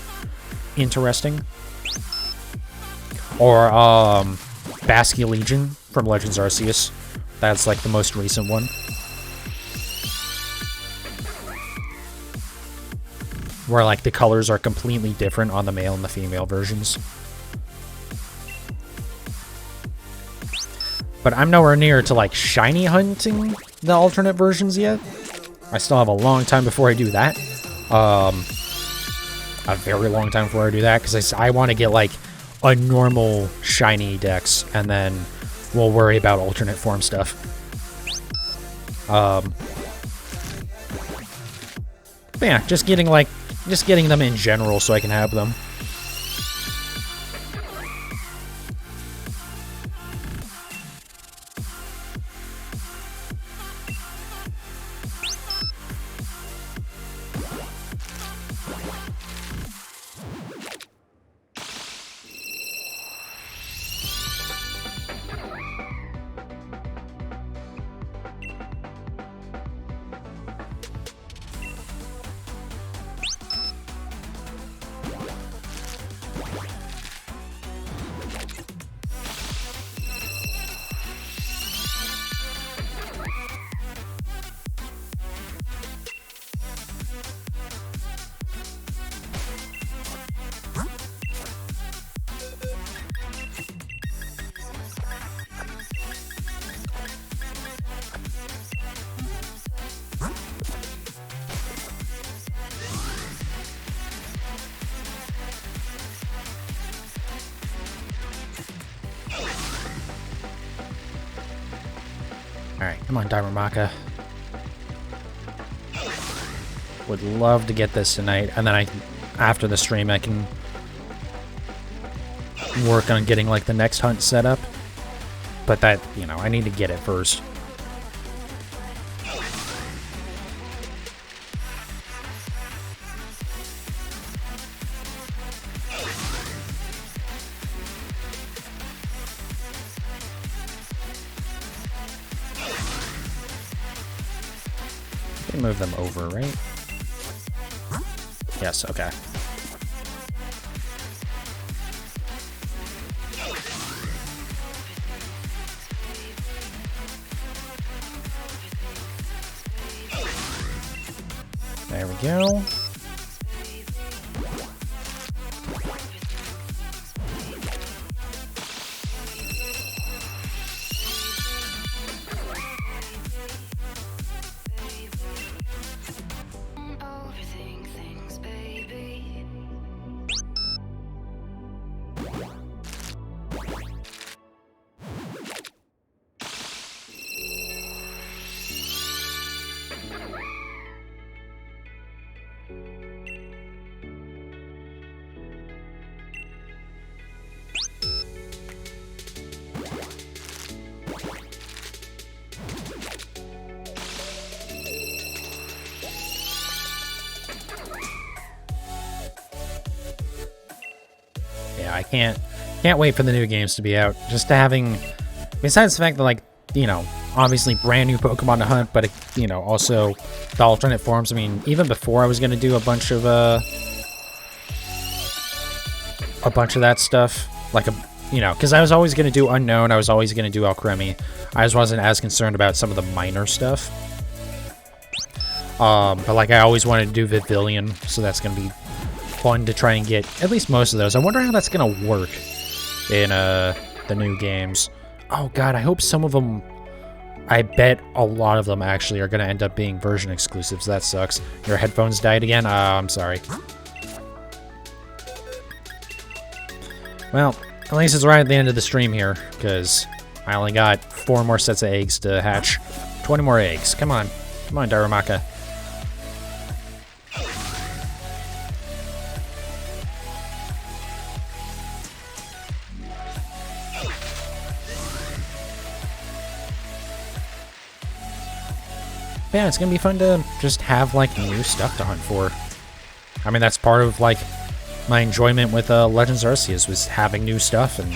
interesting. Or Basculegion from Legends Arceus. That's like the most recent one. Where like the colors are completely different on the male and the female versions. But I'm nowhere near to like shiny hunting the alternate versions yet. I still have a long time before I do that. A very long time before I do that, because I want to get like a normal shiny dex, and then we'll worry about alternate form stuff. But yeah, just getting them in general so I can have them. Alright, come on, Darumaka. Would love to get this tonight, and then after the stream, I can work on getting, like, the next hunt set up. But that, you know, I need to get it first. Move them over, right? Yes, okay. There we go. Yeah, I can't wait for the new games to be out. Just having, besides the fact that, like, you know, obviously brand new Pokemon to hunt, but, you know, also the alternate forms. I mean, even before I was going to do a bunch of that stuff, like, you know, because I was always going to do Unknown, I was always going to do Alcremie. I just wasn't as concerned about some of the minor stuff. But, like, I always wanted to do Vivillon, so that's going to be fun to try and get at least most of those. I wonder how that's going to work in the new games. Oh, God, I hope some of them... I bet a lot of them actually are going to end up being version exclusives. That sucks. Your headphones died again? I'm sorry. Well, at least it's right at the end of the stream here, because I only got 4 more sets of eggs to hatch. 20 more eggs. Come on. Come on, Darumaka. But yeah, it's gonna be fun to just have, like, new stuff to hunt for. I mean, that's part of, like, my enjoyment with Legends Arceus was having new stuff and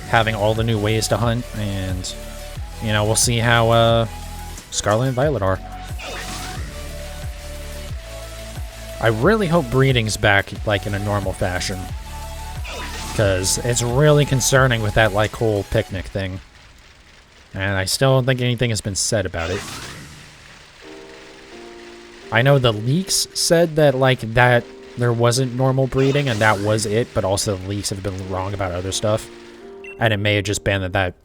having all the new ways to hunt, and, you know, we'll see how Scarlet and Violet are. I really hope breeding's back, like, in a normal fashion, because it's really concerning with that, like, whole picnic thing, and I still don't think anything has been said about it. I know the leaks said that, like, that there wasn't normal breeding and that was it, but also the leaks have been wrong about other stuff. And it may have just been that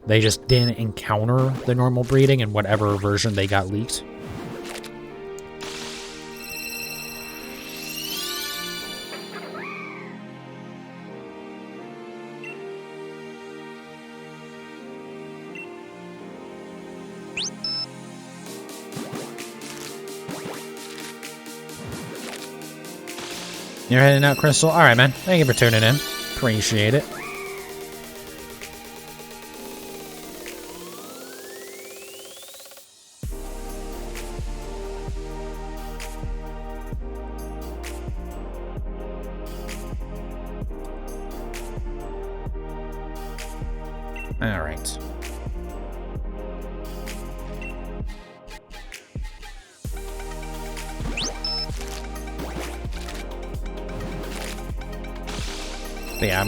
they just didn't encounter the normal breeding in whatever version they got leaked. You're heading out, Crystal? Alright, man. Thank you for tuning in. Appreciate it. Alright. But yeah,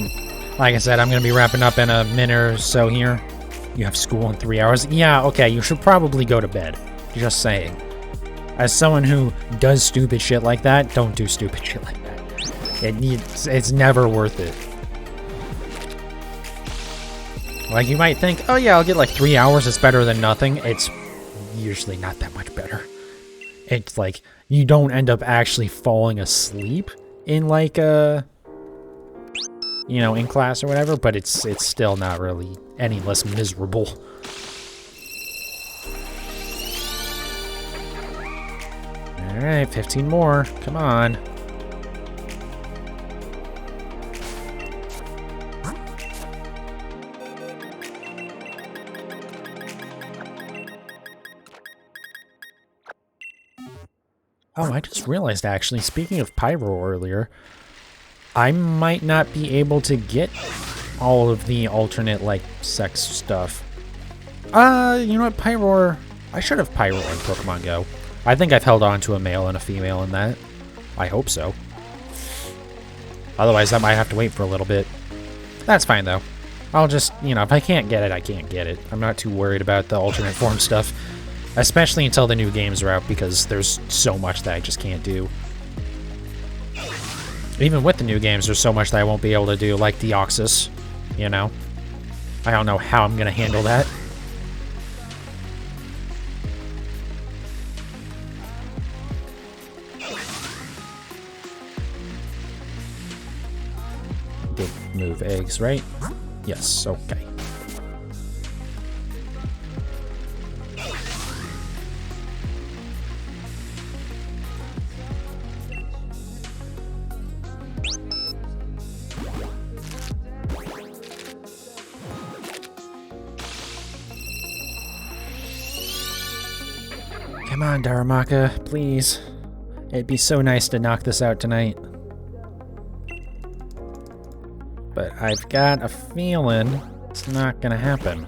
like I said, I'm going to be wrapping up in a minute or so here. You have school in 3 hours. Yeah, okay, you should probably go to bed. Just saying. As someone who does stupid shit like that, don't do stupid shit like that. It's never worth it. Like, you might think, oh yeah, I'll get like 3 hours, it's better than nothing. It's usually not that much better. It's like, you don't end up actually falling asleep in like, you know, in class or whatever, but it's still not really any less miserable. Alright, 15 more. Come on. Oh, I just realized, actually, speaking of Pyro earlier, I might not be able to get all of the alternate, like, sex stuff. You know what, Pyro... I should have Pyro in Pokemon Go. I think I've held on to a male and a female in that. I hope so. Otherwise, I might have to wait for a little bit. That's fine, though. I'll just, you know, if I can't get it, I can't get it. I'm not too worried about the alternate form stuff. Especially until the new games are out, because there's so much that I just can't do. Even with the new games, there's so much that I won't be able to do, like Deoxys, you know? I don't know how I'm gonna handle that. Did move eggs, right? Yes, okay. Come on, Darumaka, please. It'd be so nice to knock this out tonight. But I've got a feeling it's not gonna happen.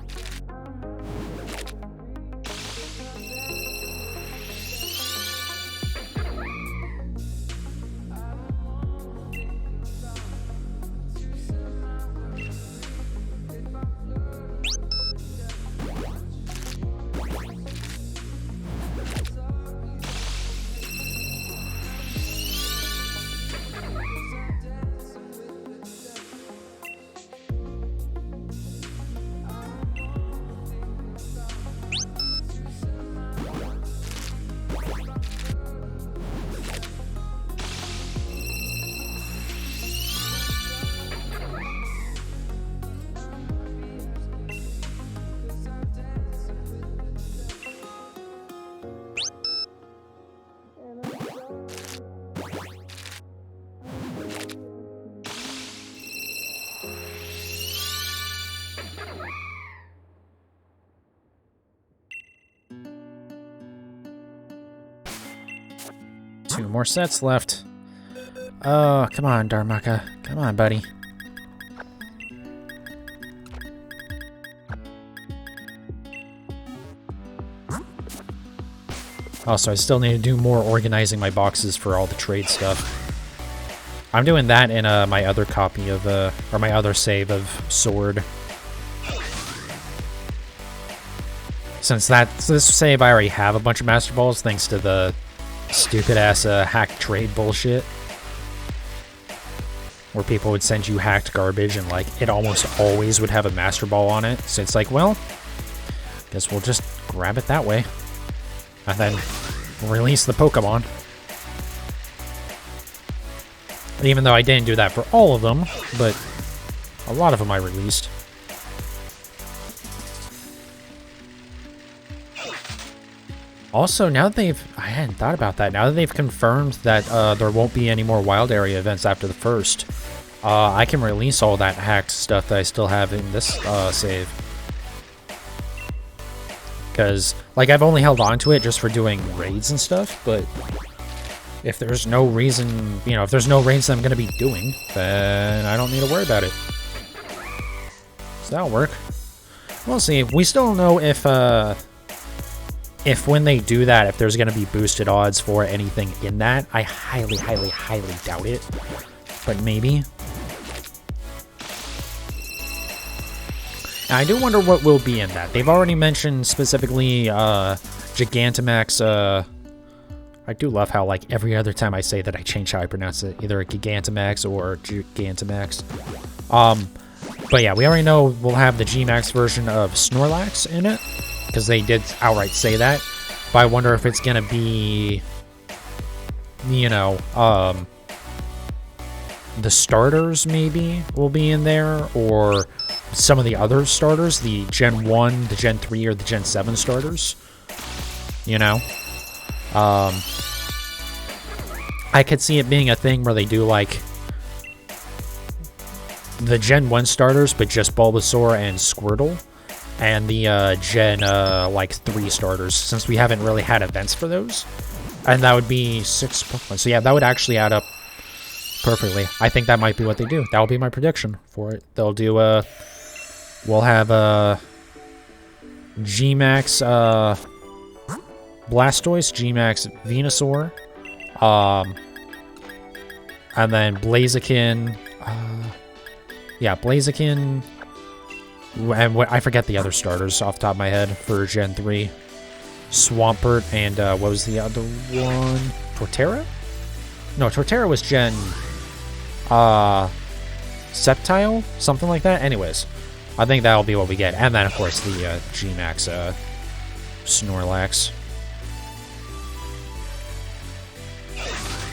2 more sets left. Oh, come on, Darumaka. Come on, buddy. Also, I still need to do more organizing my boxes for all the trade stuff. I'm doing that in my other copy of, or my other save of Sword. Since this save, I already have a bunch of Master Balls, thanks to the stupid-ass hacked trade bullshit. Where people would send you hacked garbage, and, like, it almost always would have a Master Ball on it. So it's like, well, guess we'll just grab it that way. And then release the Pokemon. Even though I didn't do that for all of them, but a lot of them I released. Also, now that I hadn't thought about that, now that they've confirmed that there won't be any more wild area events after the first, I can release all that hacked stuff that I still have in this save. Because, like, I've only held on to it just for doing raids and stuff, but if there's no reason, you know, if there's no raids that I'm going to be doing, then I don't need to worry about it. So that'll work. We'll see. We still don't know if when they do that, if there's going to be boosted odds for anything in that. I highly, highly, highly doubt it. But maybe. And I do wonder what will be in that. They've already mentioned specifically Gigantamax. I do love how, like, every other time I say that I change how I pronounce it. Either a Gigantamax or Gigantamax. But yeah, we already know we'll have the G-Max version of Snorlax in it. Because they did outright say that. But I wonder if it's going to be, you know, the starters maybe will be in there. Or some of the other starters. The Gen 1, the Gen 3, or the Gen 7 starters. You know? I could see it being a thing where they do, like, the Gen 1 starters, but just Bulbasaur and Squirtle. And the Gen, like, 3 starters, since we haven't really had events for those. And that would be 6 Pokemon. So yeah, that would actually add up perfectly. I think that might be what they do. That will be my prediction for it. They'll do, we'll have, G-Max, Blastoise, G-Max Venusaur, and then Blaziken, yeah, Blaziken, and I forget the other starters off the top of my head for Gen 3. Swampert, and what was the other one? Torterra? No, Torterra was Gen Sceptile? Something like that? Anyways, I think that'll be what we get. And then, of course, the G-Max Snorlax.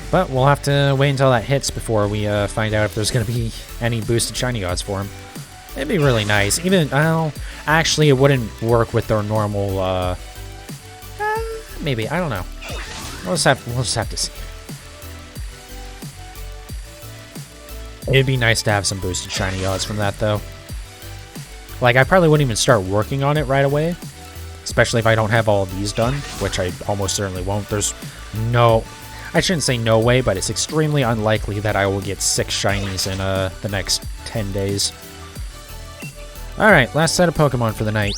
But we'll have to wait until that hits before we find out if there's going to be any boosted shiny odds for him. It'd be really nice. Even, well, actually, it wouldn't work with their normal, maybe, I don't know. We'll just have to see. It'd be nice to have some boosted shiny odds from that, though. Like, I probably wouldn't even start working on it right away. Especially if I don't have all of these done, which I almost certainly won't. There's no... I shouldn't say no way, but it's extremely unlikely that I will get 6 shinies in the next 10 days. Alright, last set of Pokemon for the night.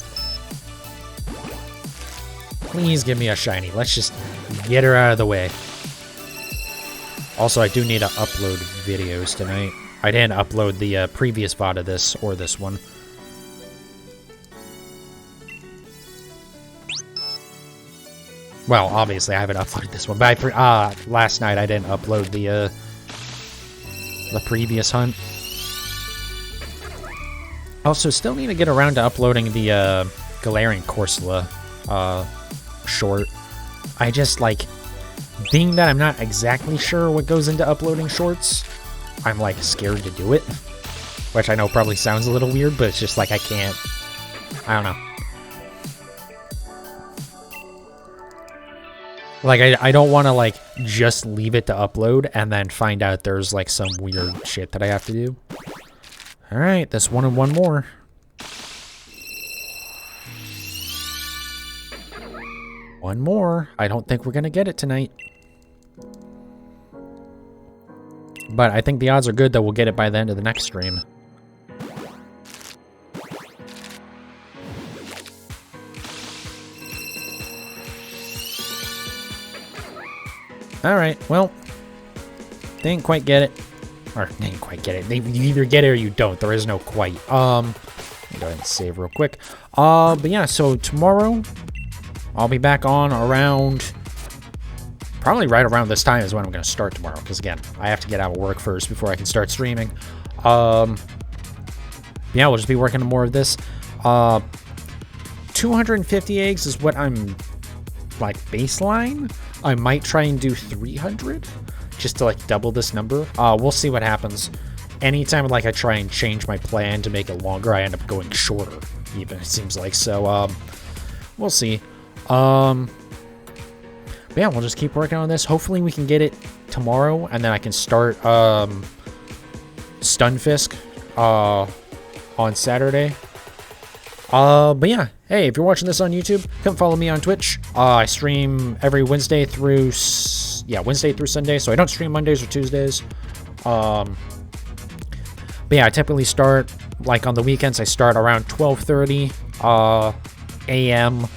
Please give me a shiny. Let's just get her out of the way. Also, I do need to upload videos tonight. I didn't upload the previous VOD of this, or this one. Well, obviously I haven't uploaded this one, but last night I didn't upload the previous hunt. Also, still need to get around to uploading the Galarian Corsola short. I just, like, being that I'm not exactly sure what goes into uploading shorts, I'm, like, scared to do it. Which I know probably sounds a little weird, but it's just, like, I can't... I don't know. Like, I don't want to, like, just leave it to upload and then find out there's, like, some weird shit that I have to do. Alright, this one and one more. One more. I don't think we're gonna get it tonight. But I think the odds are good that we'll get it by the end of the next stream. Alright, well, didn't quite get it. Or, didn't quite get it. You either get it or you don't. There is no quite. Let me go ahead and save real quick. But yeah, so tomorrow, I'll be back on around... Probably right around this time is when I'm going to start tomorrow. Because, again, I have to get out of work first before I can start streaming. Yeah, we'll just be working on more of this. 250 eggs is what I'm... like, baseline. I might try and do 300 just to like double this number. We'll see what happens. Anytime like I try and change my plan to make it longer, I end up going shorter, even it seems like. So we'll see. But yeah, we'll just keep working on this. Hopefully we can get it tomorrow, and then I can start Stunfisk on Saturday. But yeah, hey, if you're watching this on YouTube, come follow me on Twitch. I stream every Wednesday through Sunday, so I don't stream Mondays or Tuesdays. But yeah, I typically start, like on the weekends, I start around 12:30 a.m.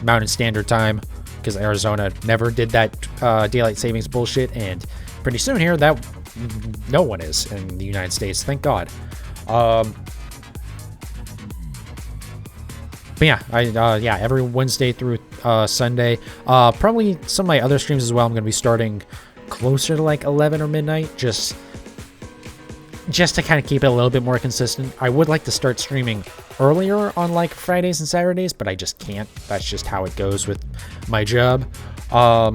Mountain Standard Time, because Arizona never did that daylight savings bullshit, and pretty soon here, that no one is in the United States, thank God. But yeah, every Wednesday through Sunday. Probably some of my other streams as well. I'm going to be starting closer to like 11 or midnight, just to kind of keep it a little bit more consistent. I would like to start streaming earlier on like Fridays and Saturdays, but I just can't. That's just how it goes with my job. Yeah,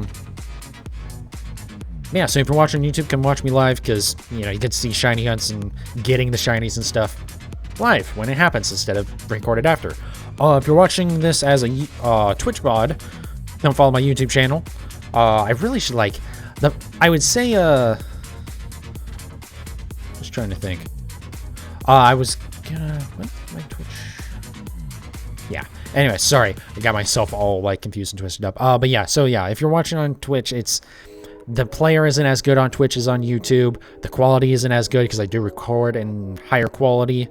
so if you're watching YouTube, come watch me live, because you get to see shiny hunts and getting the shinies and stuff live when it happens instead of recorded after. If you're watching this as a Twitch VOD, don't follow my YouTube channel. I really should I would say, just trying to think. I was gonna, what's my Twitch? Yeah. Anyway, sorry. I got myself all like confused and twisted up. But yeah, so yeah, if you're watching on Twitch, the player isn't as good on Twitch as on YouTube. The quality isn't as good because I do record in higher quality,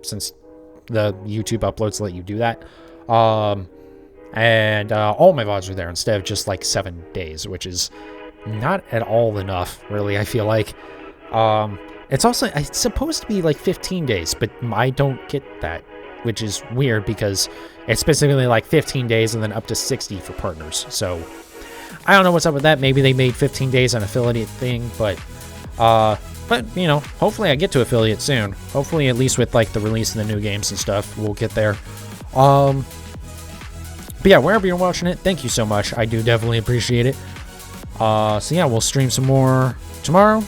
since the YouTube uploads let you do that. And all my VODs are there instead of just like 7 days, which is not at all enough, really, I feel like. It's supposed to be like 15 days, but I don't get that, which is weird because it's specifically like 15 days and then up to 60 for partners. So I don't know what's up with that. Maybe they made 15 days an affiliate thing, but hopefully I get to affiliate soon. Hopefully, at least with like the release of the new games and stuff, we'll get there. But yeah, wherever you're watching it, thank you so much. I do definitely appreciate it. So yeah, we'll stream some more tomorrow.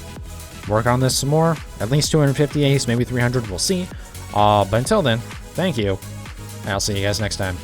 Work on this some more. At least 250 A's, maybe 300. We'll see. But until then, thank you. And I'll see you guys next time.